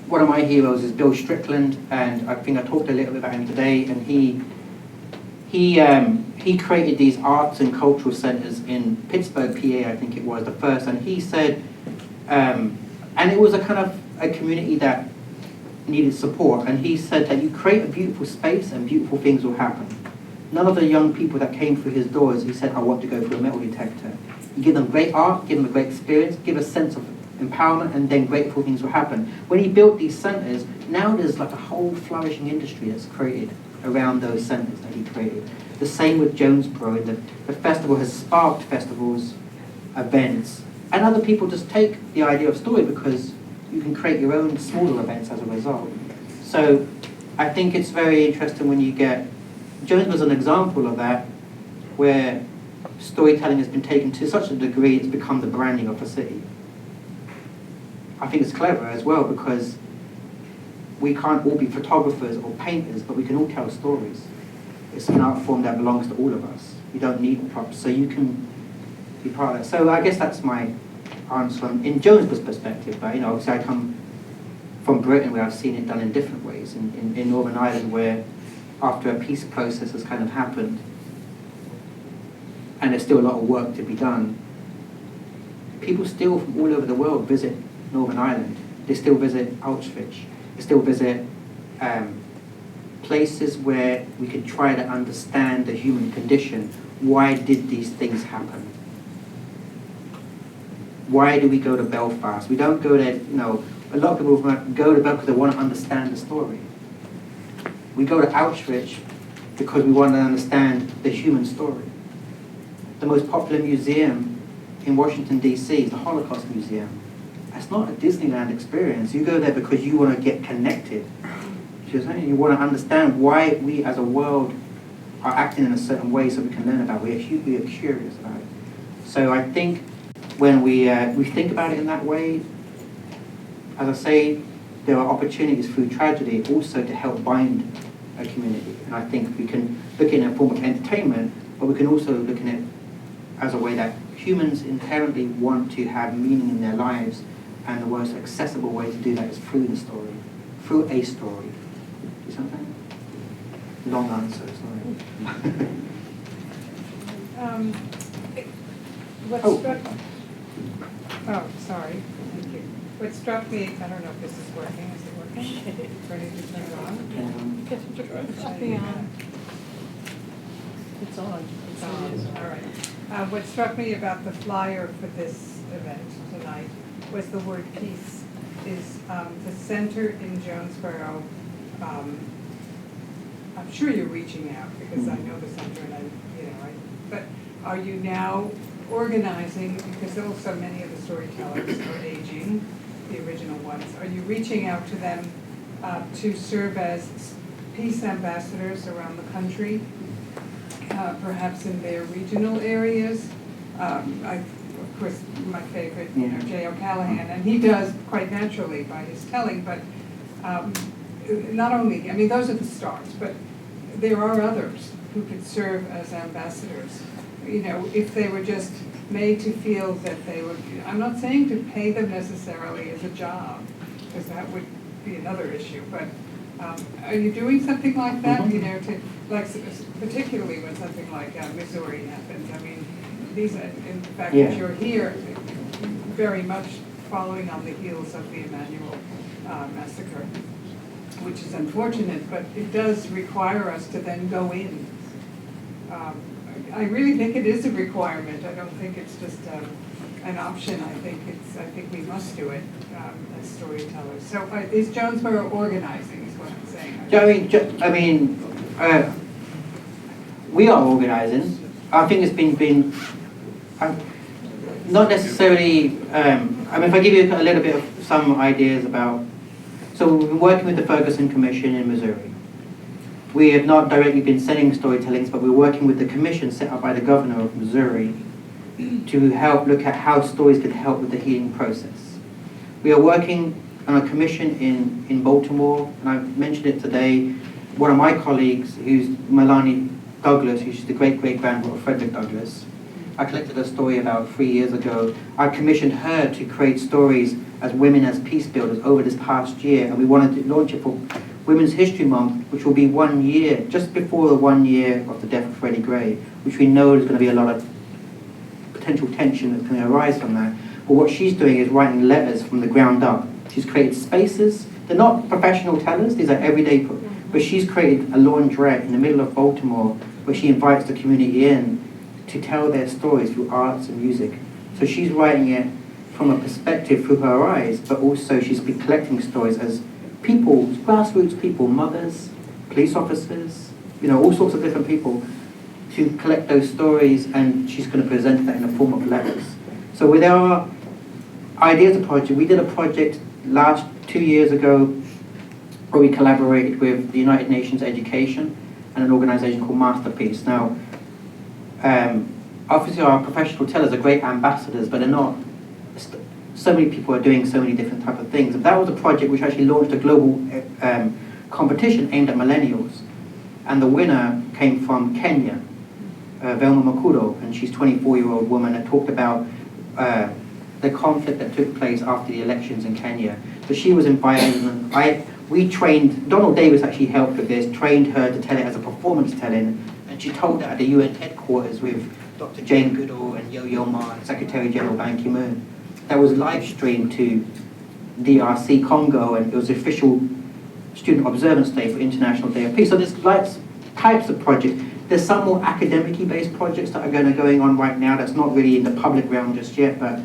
one of my heroes is Bill Strickland, and I think I talked a little bit about him today, and he he created these arts and cultural centers in Pittsburgh, PA, I think it was, the first, and he said, and it was a kind of a community that needed support, and he said that you create a beautiful space and beautiful things will happen. None of the young people that came through his doors, he said, I want to go through a metal detector. You give them great art, give them a great experience, give a sense of empowerment, and then grateful things will happen. When he built these centers, now there's like a whole flourishing industry that's created around those centers that he created. The same with Jonesboro. The festival has sparked festivals, events, and other people just take the idea of story because you can create your own smaller events as a result. So I think it's very interesting when you get, Jonesboro's an example of that, where storytelling has been taken to such a degree it's become the branding of the city. I think it's clever as well because we can't all be photographers or painters, but we can all tell stories. It's an art form that belongs to all of us. You don't need props, so you can be part of that. So I guess that's my answer in Jonesboro's perspective. But obviously I come from Britain where I've seen it done in different ways. In Northern Ireland, where after a peace process has kind of happened, and there's still a lot of work to be done, people still from all over the world visit Northern Ireland. They still visit Auschwitz. They still visit places where we could try to understand the human condition. Why did these things happen? Why do we go to Belfast? We don't go there, a lot of people go to Belfast because they want to understand the story. We go to Auschwitz because we want to understand the human story. The most popular museum in Washington, D.C. is the Holocaust Museum. That's not a Disneyland experience. You go there because you want to get connected. You want to understand why we as a world are acting in a certain way so we can learn about it. We are curious about it. So I think when we think about it in that way, as I say, there are opportunities through tragedy also to help bind a community. And I think we can look in a form of entertainment, but we can also look in it as a way that humans inherently want to have meaning in their lives, and the most accessible way to do that is through the story, through a story. Do something? Long answer, sorry. Sorry. Thank you. What struck me, I don't know if this is working. Is it working? Ready to turn it on? It's on. It's on. All right. What struck me about the flyer for this event tonight was the word peace. Is the center in Jonesboro, I'm sure you're reaching out because I know the center and but are you now organizing, because also many of the storytellers are aging, the original ones, are you reaching out to them to serve as peace ambassadors around the country, perhaps in their regional areas? Of course, my favorite, J. O'Callahan, and he does quite naturally by his telling, but not only, those are the stars, but there are others who could serve as ambassadors. If they were just made to feel that they would, I'm not saying to pay them necessarily as a job, because that would be another issue, but are you doing something like that, particularly when something like Missouri happened? In fact, that you're here, very much following on the heels of the Emanuel massacre, which is unfortunate, but it does require us to then go in. I really think it is a requirement. I don't think it's just an option. I think we must do it as storytellers. So is Jonesboro organizing? Is what I'm saying. We are organizing. I think it's been not necessarily. If I give you a little bit of some ideas about. So we've been working with the Ferguson Commission in Missouri. We have not directly been sending storytellings, but we're working with the commission set up by the governor of Missouri to help look at how stories could help with the healing process. We are working on a commission in Baltimore, and I mentioned it today. One of my colleagues, who's Melanie Douglas, who's the great-great-granddaughter of Frederick Douglass, I collected a story about 3 years ago. I commissioned her to create stories as women as peace builders over this past year, and we wanted to launch it for Women's History Month, which will be 1 year, just before the 1 year of the death of Freddie Gray, which we know there's going to be a lot of potential tension that's going to arise from that. But what she's doing is writing letters from the ground up. She's created spaces. They're not professional tellers, these are everyday people. But she's created a laundrette in the middle of Baltimore where she invites the community in to tell their stories through arts and music. So she's writing it from a perspective through her eyes, but also she's been collecting stories as people, grassroots people, mothers, police officers, you know, all sorts of different people, to collect those stories, and she's going to present that in the form of letters. So with our ideas of project, we did a project 2 years ago where we collaborated with the United Nations Education and an organization called Masterpiece. Now, obviously our professional tellers are great ambassadors, but they're not, so many people are doing so many different types of things. That was a project which actually launched a global competition aimed at millennials. And the winner came from Kenya, Velma Makuro, and she's a 24-year-old woman that talked about the conflict that took place after the elections in Kenya. So she was invited, and we trained, Donald Davis actually helped with this, trained her to tell it as a performance telling, and she told it at the UN headquarters with Dr. Jane Goodall and Yo-Yo Ma and Secretary General Ban Ki-moon. That was live streamed to DRC Congo, and it was the official Student Observance Day for International Day of Peace. So there's types of projects. There's some more academically based projects that are going on right now that's not really in the public realm just yet, but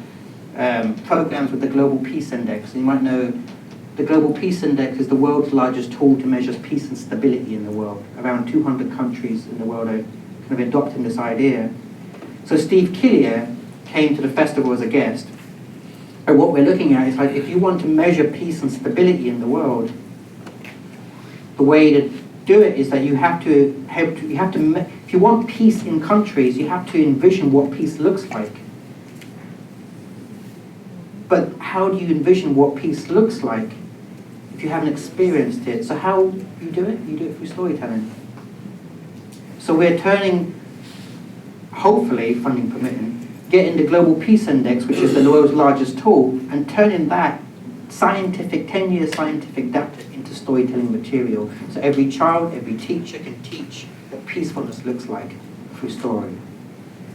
programs with the Global Peace Index. You might know the Global Peace Index is the world's largest tool to measure peace and stability in the world. Around 200 countries in the world are kind of adopting this idea. So Steve Killier came to the festival as a guest. And what we're looking at is like, if you want to measure peace and stability in the world, the way to do it is that you have to if you want peace in countries, you have to envision what peace looks like. But how do you envision what peace looks like if you haven't experienced it? So how you do it? You do it through storytelling. So we're turning, hopefully, funding permitting, getting the Global Peace Index, which is the world's largest tool, and turning that scientific, 10-year scientific data into storytelling material. So every child, every teacher can teach what peacefulness looks like through story.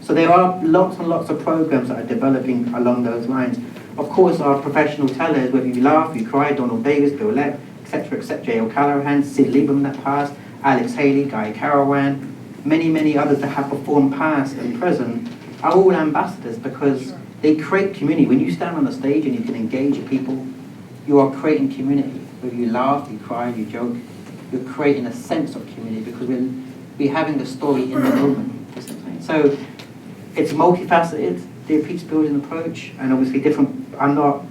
So there are lots and lots of programs that are developing along those lines. Of course, our professional tellers, whether you laugh, you cry, Donald Davis, Bill Lepp, etc., J.L. Callahan, Sid Lieberman that passed, Alex Haley, Guy Carawan, many, many others that have performed past and present, are all ambassadors because they create community. When you stand on a stage and you can engage people, you are creating community. Whether you laugh, you cry, you joke, you're creating a sense of community because we're having the story in the moment. So it's multifaceted, the peace building approach, and obviously different. I'm not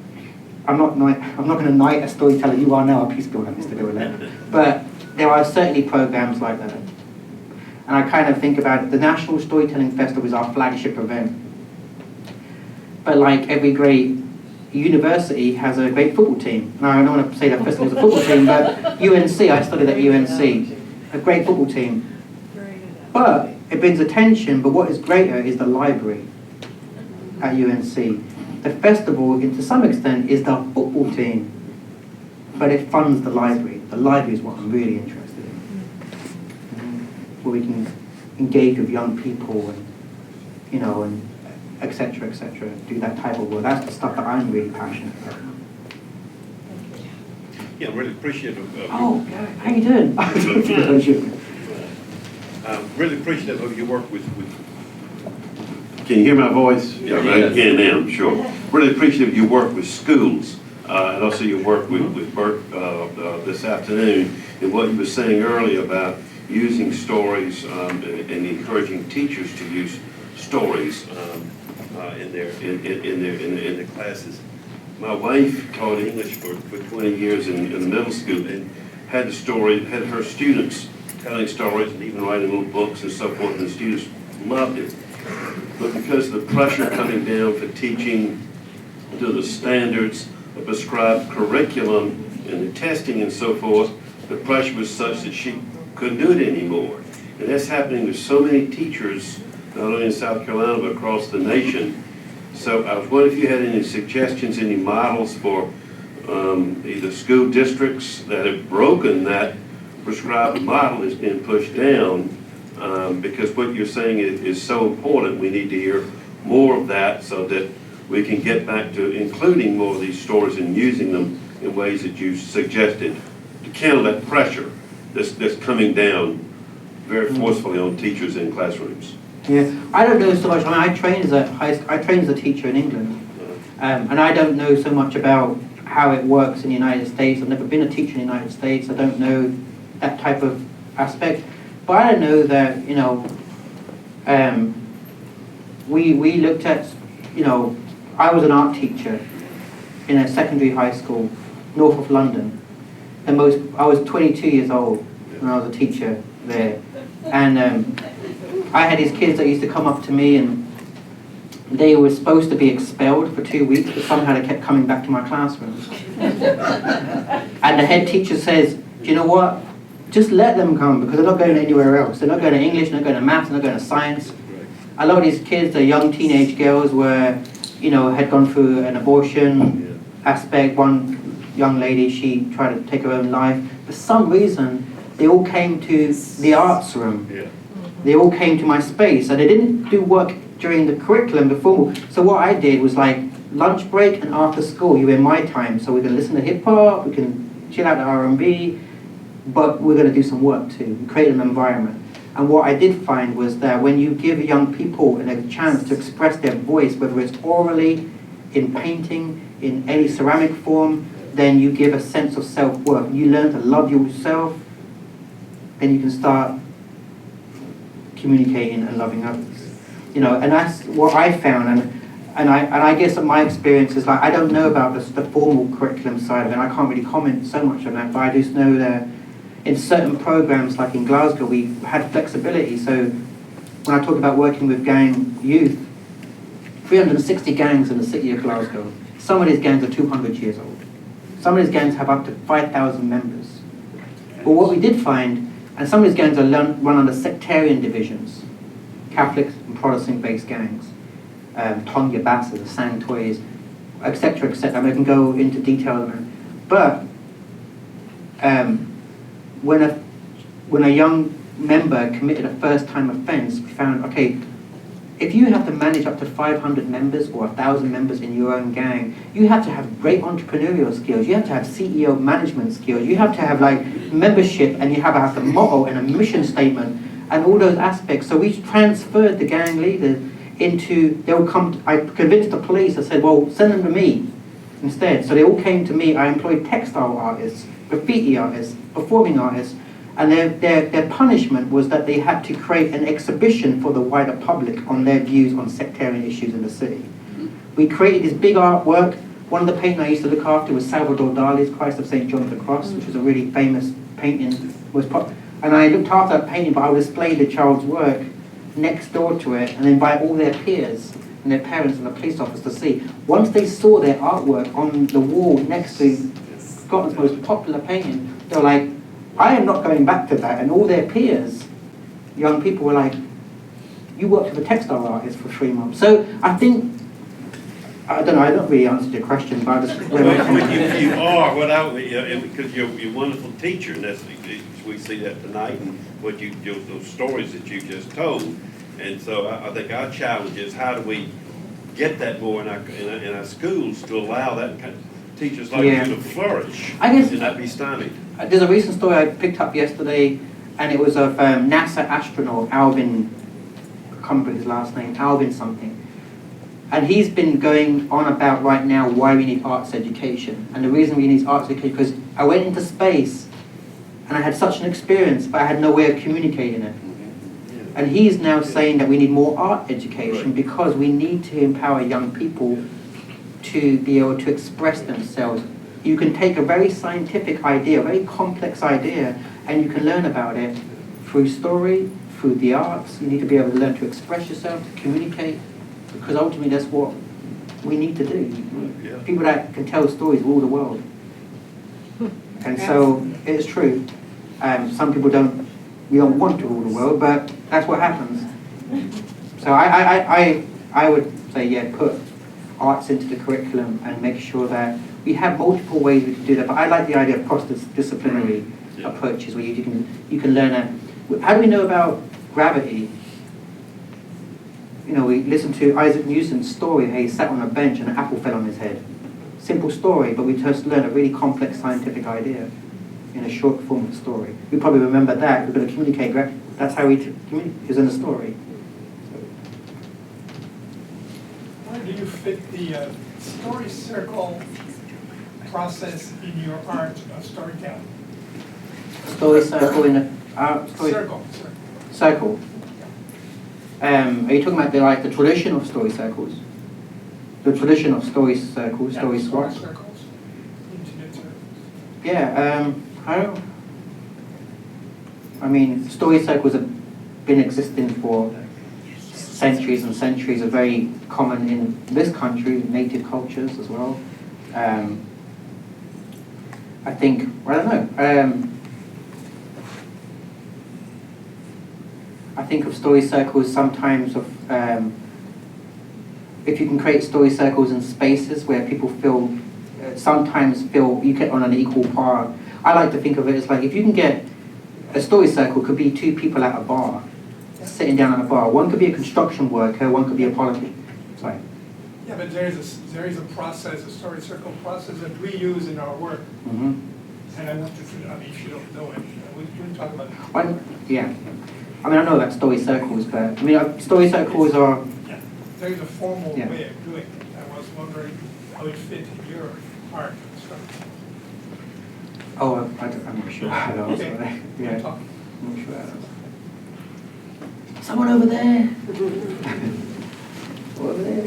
going to knight a storyteller. You are now a peace builder, Mr. Gillet. But there are certainly programs like that. And I kind of think about it, the National Storytelling Festival is our flagship event. But like every great university has a great football team. Now, I don't want to say that festival is a football team, but UNC, I studied at UNC, a great football team. But it brings attention, but what is greater is the library at UNC. The festival, to some extent, is the football team, but it funds the library. The library is what I'm really interested in. Where we can engage with young people and, you know, and etc., do that type of work. That's the stuff that I'm really passionate about. Yeah, I'm really appreciative of Oh, how you doing? really appreciative of your work with can you hear my voice? Yeah, I can now, I'm sure. Really appreciative of your work with schools, and also your work with Bert this afternoon, and what you were saying earlier about using stories and encouraging teachers to use stories in their classes. My wife taught English for 20 years in the middle school and had her students telling stories and even writing little books and so forth, and the students loved it. But because of the pressure coming down for teaching to the standards, the prescribed curriculum and the testing and so forth, the pressure was such that she couldn't do it anymore. And that's happening with so many teachers, not only in South Carolina, but across the nation. So I was wondering if you had any suggestions, any models for either school districts that have broken that prescribed model is being pushed down, because what you're saying is so important. We need to hear more of that so that we can get back to including more of these stories and using them in ways that you suggested to counter that pressure that's coming down very forcefully on teachers in classrooms. Yeah, I don't know so much. I mean, I trained as a teacher in England, and I don't know so much about how it works in the United States. I've never been a teacher in the United States. I don't know that type of aspect, but I don't know that, you know, we looked at, you know, I was an art teacher in a secondary high school north of London. I was 22 years old when I was a teacher there, and I had these kids that used to come up to me, and they were supposed to be expelled for 2 weeks, but somehow they kept coming back to my classroom. And the head teacher says, do you know what? Just let them come, because they're not going anywhere else. They're not going to English, they're not going to maths, they're not going to science. A lot of these kids, the young teenage girls, were, you know, had gone through an abortion aspect. One young lady, she tried to take her own life. For some reason, they all came to the arts room. They all came to my space, and they didn't do work during the curriculum before. So what I did was, like, lunch break and after school, you were in my time, so we can listen to hip hop, we can chill out to R&B, but we're going to do some work too. We create an environment. And what I did find was that when you give young people a chance to express their voice, whether it's orally, in painting, in any ceramic form, then you give a sense of self-worth. You learn to love yourself, then you can start communicating and loving others. You know, and that's what I found. And I guess that my experience is, like, I don't know about the formal curriculum side of it. I can't really comment so much on that, but I just know that in certain programs, like in Glasgow, we had flexibility. So when I talk about working with gang youth, 360 gangs in the city of Glasgow. Some of these gangs are 200 years old. Some of these gangs have up to 5,000 members. But what we did find, and some of these gangs are run under sectarian divisions, Catholic and Protestant-based gangs, Tonya Basses, the Santoys, etc., etc. I mean, I can go into detail on it. But when a young member committed a first-time offence, we found, okay, if you have to manage up to 500 members or 1,000 members in your own gang, you have to have great entrepreneurial skills. You have to have CEO management skills. You have to have, like, membership, and you have to have the motto and a mission statement and all those aspects. So we transferred the gang leaders into, I convinced the police. I said, well, send them to me instead. So they all came to me. I employed textile artists, graffiti artists, performing artists, and their punishment was that they had to create an exhibition for the wider public on their views on sectarian issues in the city. We created this big artwork. One of the paintings I used to look after was Salvador Dali's Christ of St. John of the Cross, which was a really famous painting. And I looked after that painting, but I would display the child's work next door to it and invite all their peers and their parents and the police officers to see. Once they saw their artwork on the wall next to Scotland's most popular painting, they were like, I am not going back to that. And all their peers, young people, were like, you worked with a textile artist for 3 months. So I think, I don't know, I don't really answered your question, but I just... You are, because you're a wonderful teacher, and we see that tonight, and those stories that you just told. And so I think our challenge is, how do we get that more in our schools to allow that kind of teachers like you to flourish, and not be stymied? There's a recent story I picked up yesterday, and it was of NASA astronaut Alvin, I can't remember his last name, Alvin something. And he's been going on about right now why we need arts education. And the reason we need arts education, because I went into space and I had such an experience, but I had no way of communicating it. And he's now saying that we need more art education because we need to empower young people to be able to express themselves. You can take a very scientific idea, a very complex idea, and you can learn about it through story, through the arts. You need to be able to learn to express yourself, to communicate, because ultimately that's what we need to do. People that can tell stories rule the world. And so it's true. Some people we don't want to rule the world, but that's what happens. So I would say, put arts into the curriculum and make sure that we have multiple ways we can do that, but I like the idea of cross-disciplinary approaches where you can learn that. How do we know about gravity? You know, we listened to Isaac Newton's story, how he sat on a bench and an apple fell on his head. Simple story, but we just learned a really complex scientific idea in a short form of story. We probably remember that. We're going to communicate. That's how we communicate, is in the story. Where do you fit the story circle process in your art of storytelling? Story circle in a story circle. Are you talking about the tradition of story circles? The tradition of story circles, story swaps? Circles, intimate circles. Yeah, I mean, story circles have been existing for centuries and centuries, are very common in this country, native cultures as well. I think, I don't know. I think of story circles sometimes of, if you can create story circles in spaces where people sometimes feel you get on an equal par. I like to think of it as like, if you can get, a story circle could be two people at a bar, sitting down at a bar. One could be a construction worker, one could be a politician. Sorry. Yeah, but there is a process, a story circle process that we use in our work. Mm-hmm. And I want to, if you don't know it, we can talk about it. Yeah. I mean, I know about story circles, but I mean, story circles are... Yeah, there is a formal Yeah. way of doing it. I was wondering how it fit in your art structure. Oh, I'm not sure. I don't know. Okay. Sorry. We'll Yeah. talk. I'm not sure. Someone over there. Over there.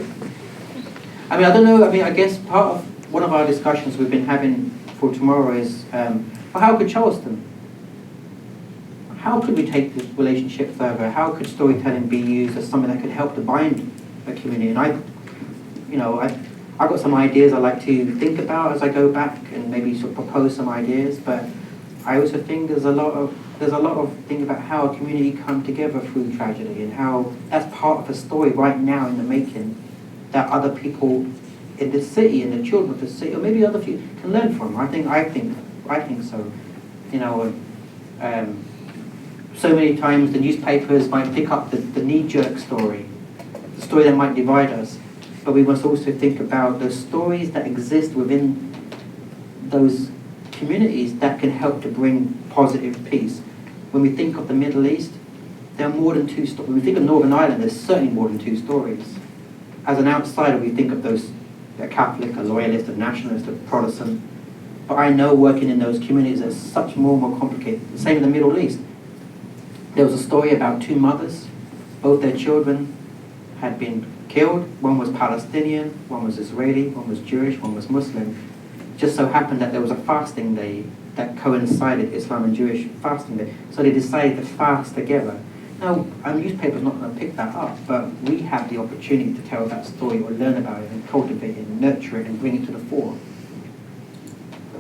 I mean, I don't know. I mean, I guess part of one of our discussions we've been having for tomorrow is, well, how could Charleston? How could we take this relationship further? How could storytelling be used as something that could help to bind a community? And I've got some ideas I like to think about as I go back and maybe sort of propose some ideas. But I also think there's a lot of thing about how a community come together through tragedy and how that's part of a story right now in the making that other people in the city and the children of the city or maybe other few can learn from. I think so. You know. So many times the newspapers might pick up the knee-jerk story, the story that might divide us, but we must also think about the stories that exist within those communities that can help to bring positive peace. When we think of the Middle East, there are more than two stories. When we think of Northern Ireland, there's certainly more than two stories. As an outsider, we think of those, a Catholic, a loyalist, a nationalist, a Protestant, but I know working in those communities, there's such more complicated. The same in the Middle East. There was a story about two mothers. Both their children had been killed. One was Palestinian, one was Israeli, one was Jewish, one was Muslim. Just so happened that there was a fasting day that coincided Islam and Jewish fasting day. So they decided to fast together. Now, our newspaper's not going to pick that up, but we have the opportunity to tell that story or learn about it and cultivate it and nurture it and bring it to the fore,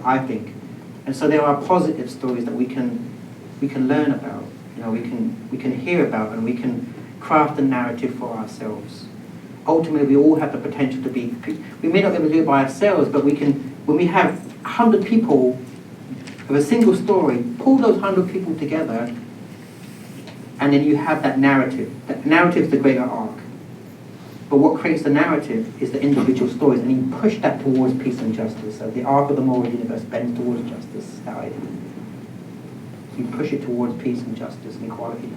I think. And so there are positive stories that we can learn about. You know, we can hear about and we can craft a narrative for ourselves. Ultimately, we all have the potential to be. We may not be able to do it by ourselves, but we can. When we have 100 people of a single story, pull those 100 people together, and then you have that narrative. That narrative is the greater arc. But what creates the narrative is the individual stories, and you push that towards peace and justice. So the arc of the moral universe bends towards justice. That idea. You push it towards peace and justice and equality.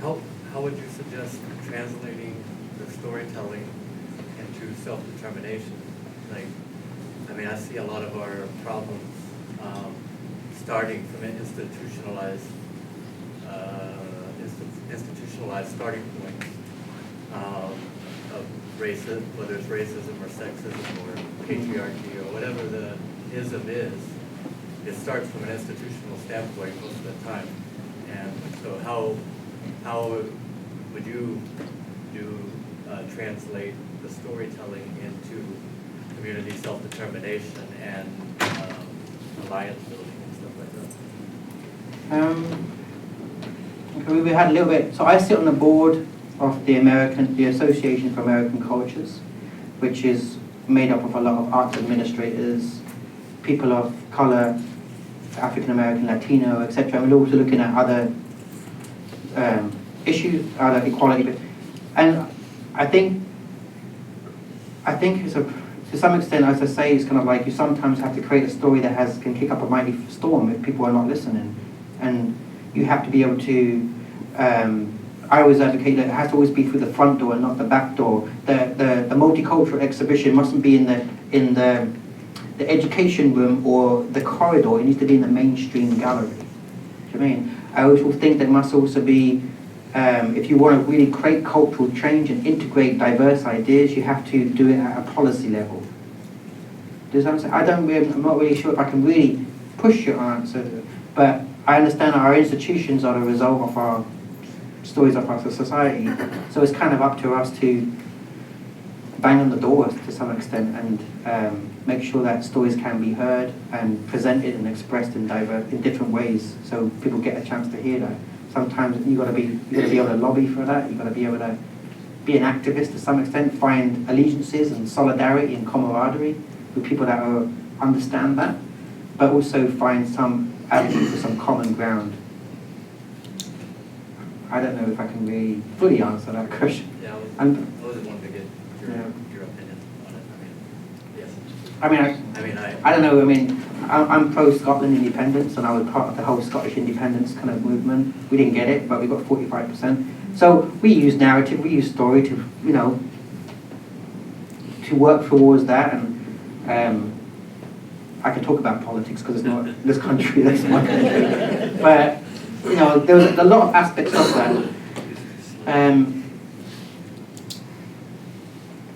How would you suggest translating the storytelling into self-determination? Like, I mean, I see a lot of our problems starting from an institutionalized starting point of racism, whether it's racism or sexism or patriarchy or whatever the ism is. It starts from an institutional standpoint most of the time. And so how would you translate the storytelling into community self-determination and alliance building and stuff like that? Okay, we had a little bit. So I sit on the board of the Association for American Cultures, which is made up of a lot of arts administrators, people of color, African American, Latino, etc. We're also looking at other issues, other equality, and I think it's to some extent, as I say, it's kind of like you sometimes have to create a story that can kick up a mighty storm if people are not listening, and you have to be able to. I always advocate that it has to always be through the front door and not the back door. The multicultural exhibition mustn't be in the education room or the corridor. It needs to be in the mainstream gallery. Do you know what I mean? I also think there must also be, if you want to really create cultural change and integrate diverse ideas, you have to do it at a policy level. Does that make sense? I'm not really sure if I can really push your answer, but I understand that our institutions are the result of our stories of our society, so it's kind of up to us to bang on the doors to some extent and make sure that stories can be heard and presented and expressed in different ways, so people get a chance to hear that. Sometimes you got to be able to lobby for that. You got to be able to be an activist to some extent, find allegiances and solidarity and camaraderie with people that understand that, but also find some avenue for some common ground. I don't know if I can really fully answer that question. Yeah, I was just wanting to get your opinion on it. I mean, yes. I don't know. I mean, I'm pro-Scotland independence, and I was part of the whole Scottish independence kind of movement. We didn't get it, but we got 45%. So we use narrative, we use story to, to work towards that. And I can talk about politics because it's not this country, that's my country. But there was a lot of aspects of that.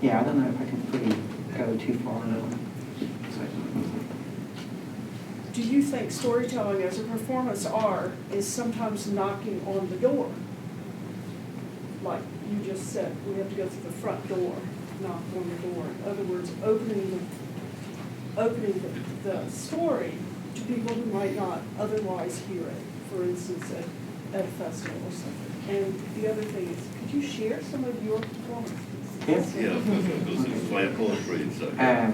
Yeah, I don't know if I can really go too far on that one. Do you think storytelling as a performance art is sometimes knocking on the door? Like you just said, we have to go through the front door, knock on the door. In other words, opening the story to people who might not otherwise hear it, for instance, at a festival or something. And the other thing is, could you share some of your performances? Yes. Yeah, this is slam poetry, so. I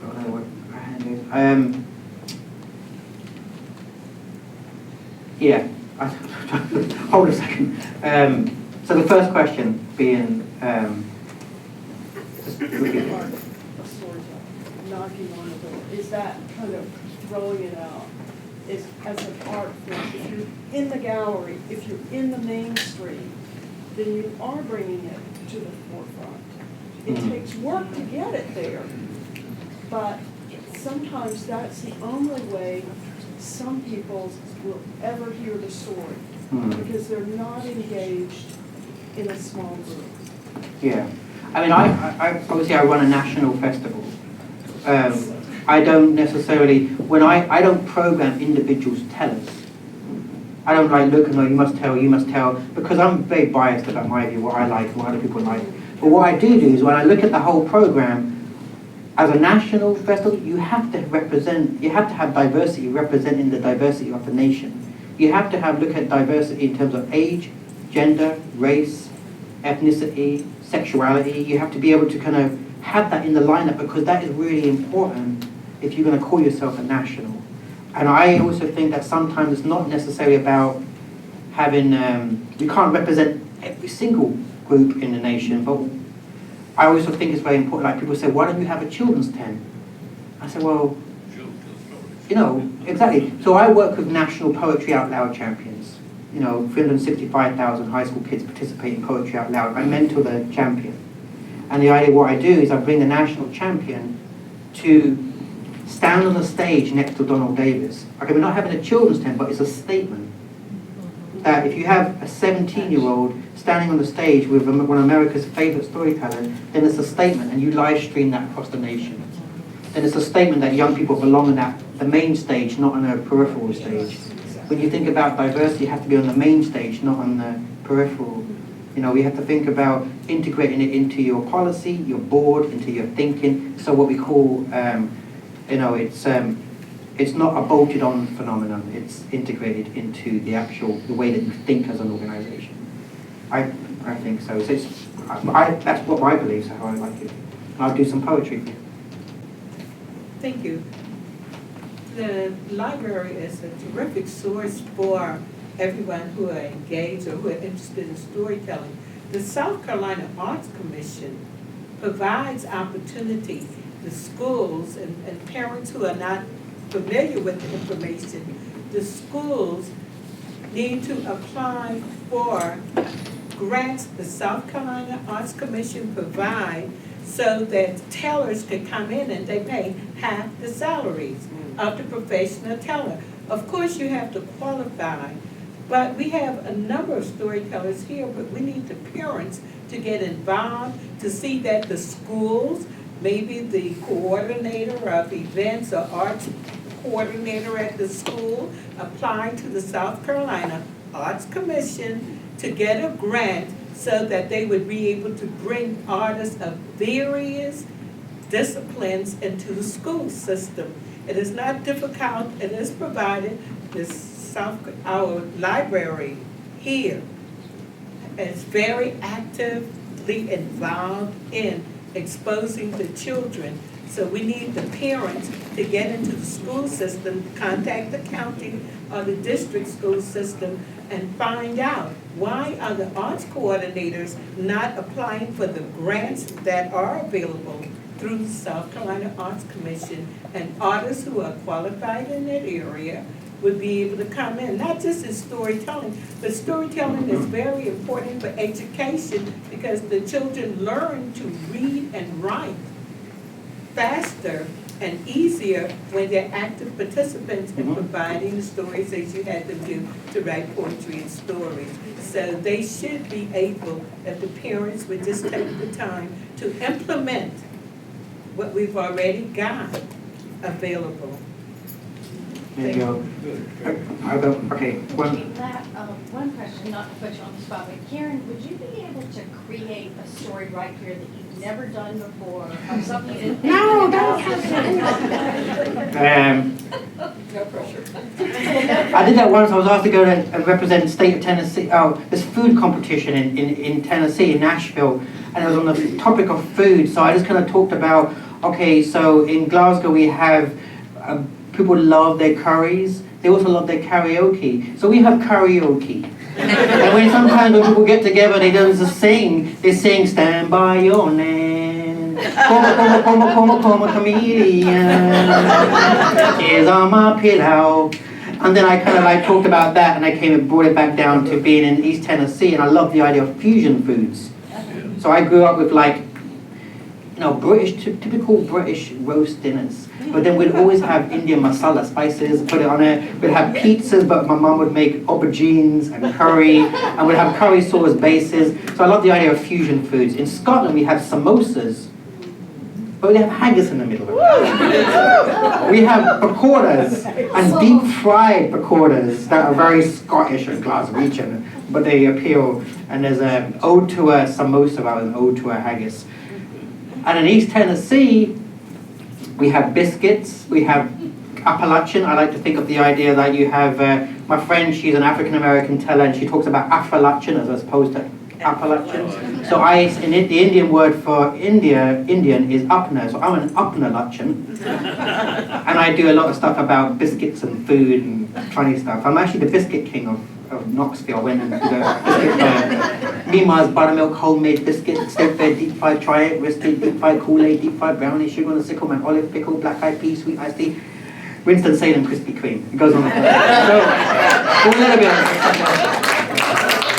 don't know what I had. Yeah, hold a second. So the first question being, just repeat. Part of storytelling, knocking on the door. Is that kind of throwing it out? Is as an art form, if you're in the gallery, if you're in the mainstream, then you are bringing it to the forefront. It takes work to get it there, but sometimes that's the only way some people will ever hear the story, because they're not engaged in a small group. Yeah, I mean, I obviously I run a national festival. I don't necessarily, I don't program individuals tellers. I don't like look and go, you must tell, because I'm very biased about my view, what I like and what other people like. But what I do is when I look at the whole program, as a national festival, you have to have diversity representing the diversity of the nation. You have to look at diversity in terms of age, gender, race, ethnicity, sexuality. You have to be able to kind of have that in the lineup, because that is really important if you're going to call yourself a national. And I also think that sometimes it's not necessarily about having, you can't represent every single group in the nation, but I also think it's very important, like people say, why don't you have a children's tent? I say, well, exactly. So I work with National Poetry Out Loud champions. 365,000 high school kids participate in Poetry Out Loud. I mentor the champion. And the idea, what I do is I bring the national champion to stand on the stage next to Donald Davis. Okay, we're not having a children's tent, but it's a statement. That if you have a 17-year-old standing on the stage with one of America's favorite storytellers, then it's a statement, and you live stream that across the nation. Then it's a statement that young people belong on the main stage, not on a peripheral stage. When you think about diversity, you have to be on the main stage, not on the peripheral. We have to think about integrating it into your policy, your board, into your thinking. So what we call, it's not a bolted-on phenomenon. It's integrated into the way that you think as an organisation. I think so. That's what my beliefs are, how I like it. I'll do some poetry for you. Thank you. The library is a terrific source for everyone who are engaged or who are interested in storytelling. The South Carolina Arts Commission provides opportunity to schools and parents who are not familiar with the information. The schools need to apply for grants the South Carolina Arts Commission provide so that tellers can come in and they pay half the salaries of the professional teller. Of course, you have to qualify, but we have a number of storytellers here, but we need the parents to get involved, to see that the schools, maybe the coordinator of events or arts coordinator at the school, apply to the South Carolina Arts Commission to get a grant so that they would be able to bring artists of various disciplines into the school system. It is not difficult, it is provided. Our library here is very actively involved in exposing the children. So we need the parents to get into the school system, contact the county or the district school system and find out why are the arts coordinators not applying for the grants that are available through the South Carolina Arts Commission, and artists who are qualified in that area would be able to come in, not just in storytelling, but storytelling is very important for education because the children learn to read and write faster and easier when they're active participants in providing the stories as you had them do to write poetry and stories. So they should be able, if the parents would just take the time to implement what we've already got available. There you go. I'll go, okay. One question, not to put you on the spot, but Karen, would you be able to create a story right here that you've never done before, or something? No, don't. No pressure. I did that once. I was asked to go to represent the state of Tennessee. Oh, this food competition in Tennessee, in Nashville, and it was on the topic of food. So I just kind of talked about, okay, so in Glasgow we have people love their curries. They also love their karaoke. So we have karaoke. And sometimes when people get together, they don't just sing. They sing "Stand by Your Man." Como chameleon. Here's on my pillow. And then I kind of like talked about that, and I came and brought it back down to being in East Tennessee, and I love the idea of fusion foods. So I grew up with like, typical British roast dinners. But then we'd always have Indian masala spices, put it on it. We'd have pizzas, but my mum would make aubergines and curry, and we'd have curry sauce bases. So I love the idea of fusion foods. In Scotland, we have samosas, but we have haggis in the middle of it. We have pakoras, and deep-fried pakoras that are very Scottish and Glaswegian, but they appeal. And there's an ode to a samosa rather than an ode to a haggis. And in East Tennessee, we have biscuits, we have Appalachian. I like to think of the idea that you have, my friend, she's an African-American teller, and she talks about Afro-Latin as opposed to Appalachian. So the Indian word for Indian is Upner, so I'm an Upner-Lachian. And I do a lot of stuff about biscuits and food and funny stuff. I'm actually the biscuit king of Knoxville. I went and did a biscuit fair. Meanwhile, buttermilk, homemade biscuit, state-fed, deep-fried, try it, roasted, deep-fried, Kool-Aid, deep-fried, brownie, sugar on a sickle, man, olive, pickle, black-eyed peas, sweet iced tea, Winston-Salem, Krispy Kreme. It goes on like that. So, a little bit of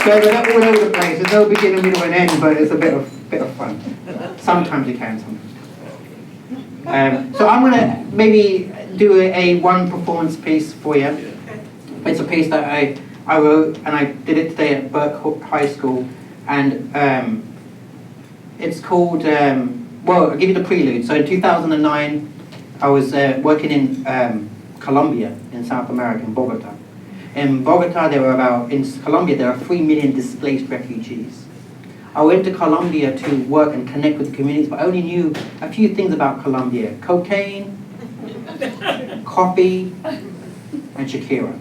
so they're all over the place. There's no beginning, middle, and end, but it's a bit of fun. Sometimes you can, sometimes. So I'm going to maybe do a one performance piece for you. It's a piece that I wrote, and I did it today at Burke High School, and it's called, well, I'll give you the prelude. So in 2009, I was working in Colombia, in South America, in Bogota. In Bogota, in Colombia, there are 3 million displaced refugees. I went to Colombia to work and connect with the communities, but I only knew a few things about Colombia: cocaine, coffee, and Shakira.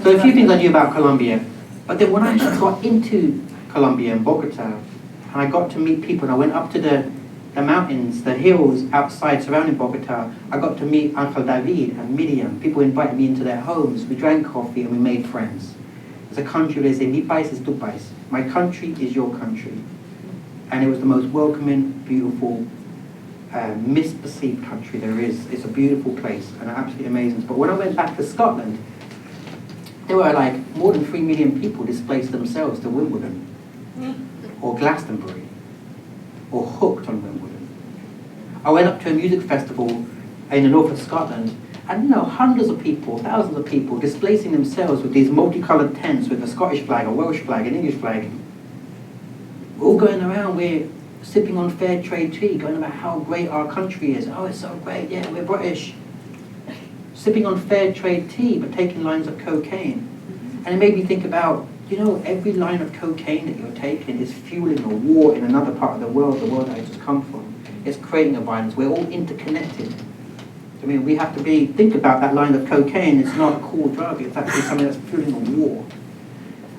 So a few things I knew about Colombia. But then when I actually got into Colombia and Bogota, and I got to meet people, and I went up to the the mountains, the hills outside surrounding Bogota, I got to meet Uncle David and Miriam. People invited me into their homes. We drank coffee and we made friends. It's a country where they say, mi país es tu país. My country is your country. And it was the most welcoming, beautiful, misperceived country there is. It's a beautiful place and absolutely amazing. But when I went back to Scotland, there were like more than 3 million people displaced themselves to Wimbledon or Glastonbury or hooked on Wimbledon. I went up to a music festival in the north of Scotland and hundreds of people, thousands of people displacing themselves with these multicolored tents with a Scottish flag, a Welsh flag, an English flag. We're all going around, we're sipping on fair trade tea, going about how great our country is. Oh, it's so great, yeah, we're British. Sipping on fair trade tea, but taking lines of cocaine. And it made me think about, every line of cocaine that you're taking is fueling a war in another part of the world that I just come from. It's creating a violence. We're all interconnected. I mean, we have to think about that line of cocaine. It's not a cool drug. It's actually something that's fueling a war.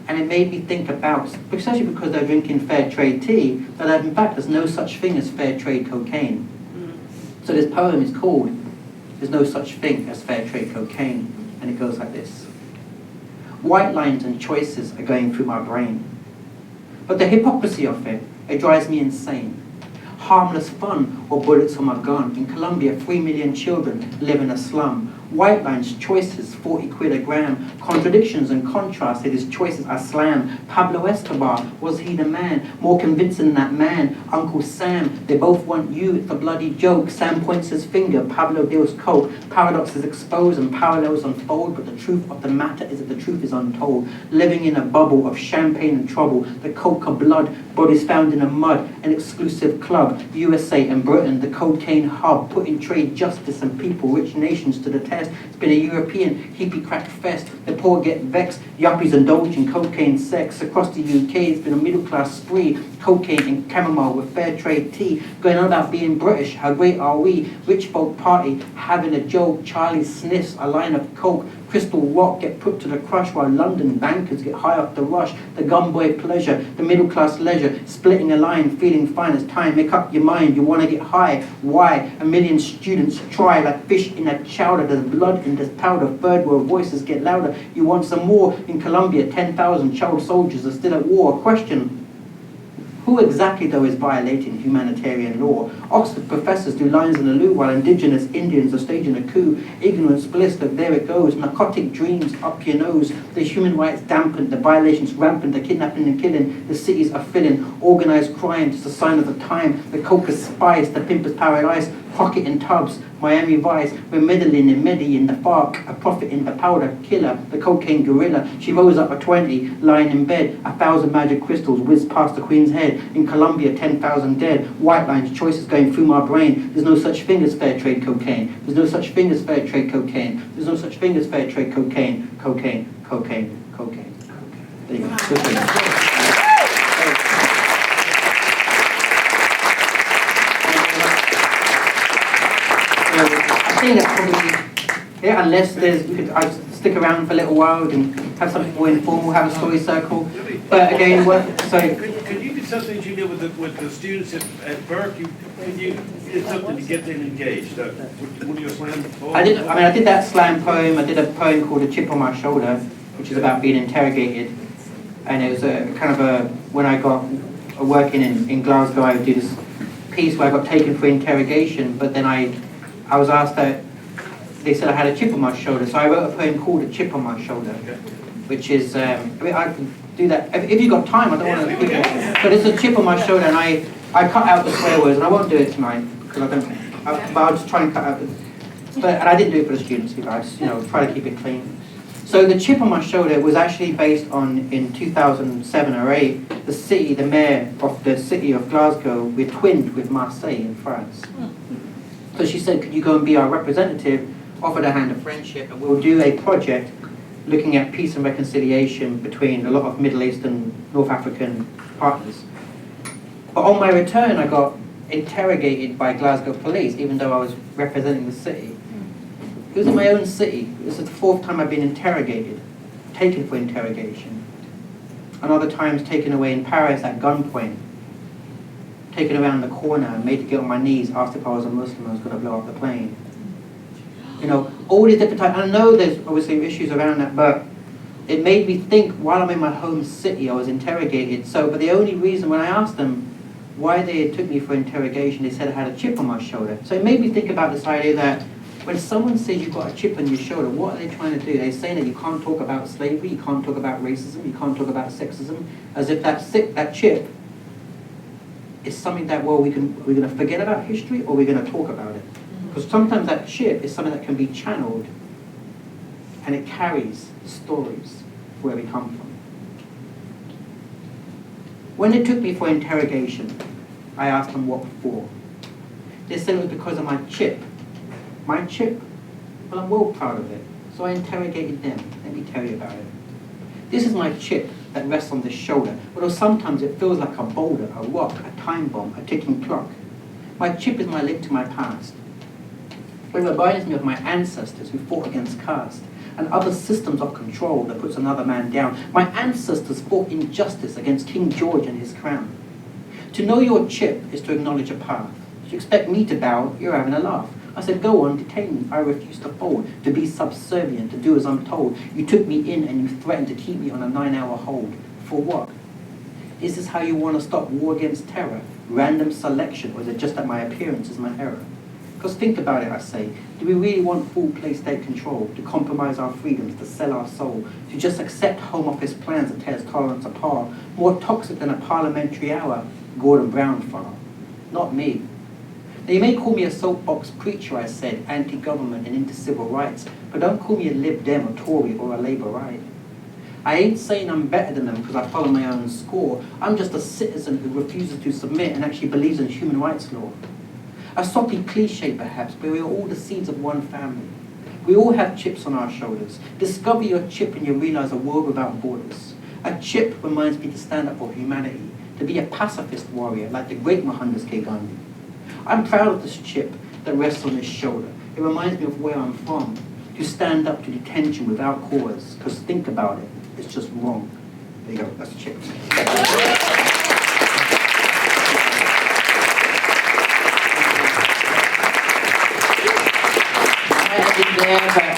And it made me think about, especially because they're drinking fair trade tea, that in fact there's no such thing as fair trade cocaine. So this poem is called There's No Such Thing as Fair Trade Cocaine. And it goes like this. White lines and choices are going through my brain. But the hypocrisy of it drives me insane. Harmless fun or bullets from a gun. In Colombia, 3 million children live in a slum. White lines, choices, 40 quid a gram. Contradictions and contrasts, it is choices I slam. Pablo Escobar, was he the man? More convincing than that man. Uncle Sam, they both want you, it's a bloody joke. Sam points his finger, Pablo deals coke. Paradoxes expose and parallels unfold, but the truth of the matter is that the truth is untold. Living in a bubble of champagne and trouble, the coca blood, bodies found in the mud, an exclusive club. USA and Britain, the cocaine hub, putting trade justice and people, rich nations to the test. It's been a European hippie crack fest. The poor get vexed. Yuppies indulge in cocaine sex. Across the UK, it's been a middle class spree. Cocaine and chamomile with fair trade tea. Going on about being British. How great are we? Rich folk party, having a joke. Charlie sniffs a line of coke. Crystal rock get put to the crush while London bankers get high off the rush. The gumboy pleasure, the middle class leisure, splitting a line, feeling fine as time. Make up your mind, you want to get high. Why? A million students try like fish in a chowder. There's blood in this powder. Third world voices get louder. You want some more? In Colombia, 10,000 child soldiers are still at war. Question. Who exactly, though, is violating humanitarian law? Oxford professors do lines in the loo while indigenous Indians are staging a coup. Ignorance, bliss, look, there it goes. Narcotic dreams up your nose. The human rights dampened, the violations rampant, the kidnapping and killing. The cities are filling. Organized crime, just a sign of the time. The coke is spice, the pimp is paradise. Pocket in tubs, Miami Vice. We're meddling in Medellin, the FARC, a prophet in the powder killer, the cocaine gorilla. She rose up at 20, lying in bed. 1,000 magic crystals whizzed past the Queen's head. In Colombia, 10,000 dead. White lines, choices going through my brain. There's no such thing as fair trade cocaine. There's no such thing as fair trade cocaine. There's no such thing as fair trade cocaine. Cocaine, cocaine, cocaine. There you go. I think that probably, unless I'll stick around for a little while and have something more informal, have a story circle. But again, sorry. Could you do something you did with the students at Burke? You did something to get them engaged. One of your slam poems? I did that slam poem. I did a poem called A Chip on My Shoulder, which is about being interrogated. And it was when I got working in Glasgow, I would do this piece where I got taken for interrogation, but then I was asked that they said I had a chip on my shoulder, so I wrote a poem called A Chip on My Shoulder, which is, I can do that, if you've got time, I don't want to speak it, but it's a chip on my shoulder, and I cut out the swear words, and I won't do it tonight, because but I'll just try and cut out and I didn't do it for the students either, I just, try to keep it clean. So the chip on my shoulder was actually based on, in 2007 or 8, the mayor of the city of Glasgow, we twinned with Marseille in France. So she said, could you go and be our representative, offered a hand of friendship, and we'll do a project looking at peace and reconciliation between a lot of Middle Eastern, North African partners. But on my return, I got interrogated by Glasgow police, even though I was representing the city. It was in my own city. This is the 4th time I've been interrogated, taken for interrogation. And other times taken away in Paris at gunpoint. taken around the corner, made to get on my knees, asked if I was a Muslim, I was going to blow up the plane. You know, all these different types. I know there's obviously issues around that, but it made me think while I'm in my home city, I was interrogated. So, but the only reason when I asked them why they took me for interrogation, they said I had a chip on my shoulder. So it made me think about this idea that when someone says you've got a chip on your shoulder, what are they trying to do? They're saying that you can't talk about slavery, you can't talk about racism, you can't talk about sexism, as if that chip is something that, well, we're going to forget about history or we're going to talk about it. Because sometimes that chip is something that can be channeled and it carries stories where we come from. When they took me for interrogation, I asked them what for. They said it was because of my chip. My chip? Well, I'm well proud of it. So I interrogated them. Let me tell you about it. This is my chip that rests on this shoulder. Although sometimes it feels like a boulder, a rock, a time bomb, a ticking clock. My chip is my link to my past. It reminds me of my ancestors who fought against caste and other systems of control that puts another man down. My ancestors fought injustice against King George and his crown. To know your chip is to acknowledge a path. If you expect me to bow, you're having a laugh. I said, go on, detain me. I refuse to fold, to be subservient, to do as I'm told. You took me in and you threatened to keep me on a 9-hour hold. For what? Is this how you want to stop war against terror? Random selection, or is it just that my appearance is my error? Because think about it, I say. Do we really want full place state control, to compromise our freedoms, to sell our soul, to just accept Home Office plans that tears tolerance apart, more toxic than a parliamentary hour? Gordon Brown file. Not me. Now, you may call me a soapbox preacher, I said, anti-government and into civil rights, but don't call me a Lib Dem, a Tory, or a Labour right. I ain't saying I'm better than them because I follow my own score. I'm just a citizen who refuses to submit and actually believes in human rights law. A soppy cliche, perhaps, but we are all the seeds of one family. We all have chips on our shoulders. Discover your chip and you realize a world without borders. A chip reminds me to stand up for humanity, to be a pacifist warrior like the great Mohandas K. Gandhi. I'm proud of this chip that rests on this shoulder. It reminds me of where I'm from, to stand up to detention without cause, because think about it, it's just wrong. There you go, that's a chip.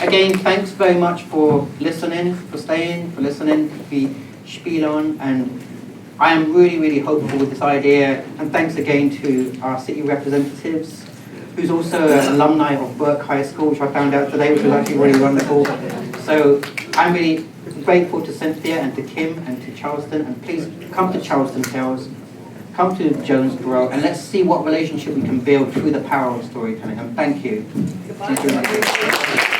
Again, thanks very much for listening, for staying, for listening, the spiel on, and I am really, really hopeful with this idea, and thanks again to our city representatives, who's also an alumni of Burke High School, which I found out today, which was actually really wonderful. So I'm really grateful to Cynthia and to Kim and to Charleston, and please come to Charleston Tales, come to Jonesboro, and let's see what relationship we can build through the power of storytelling, and thank you. Thank you very much.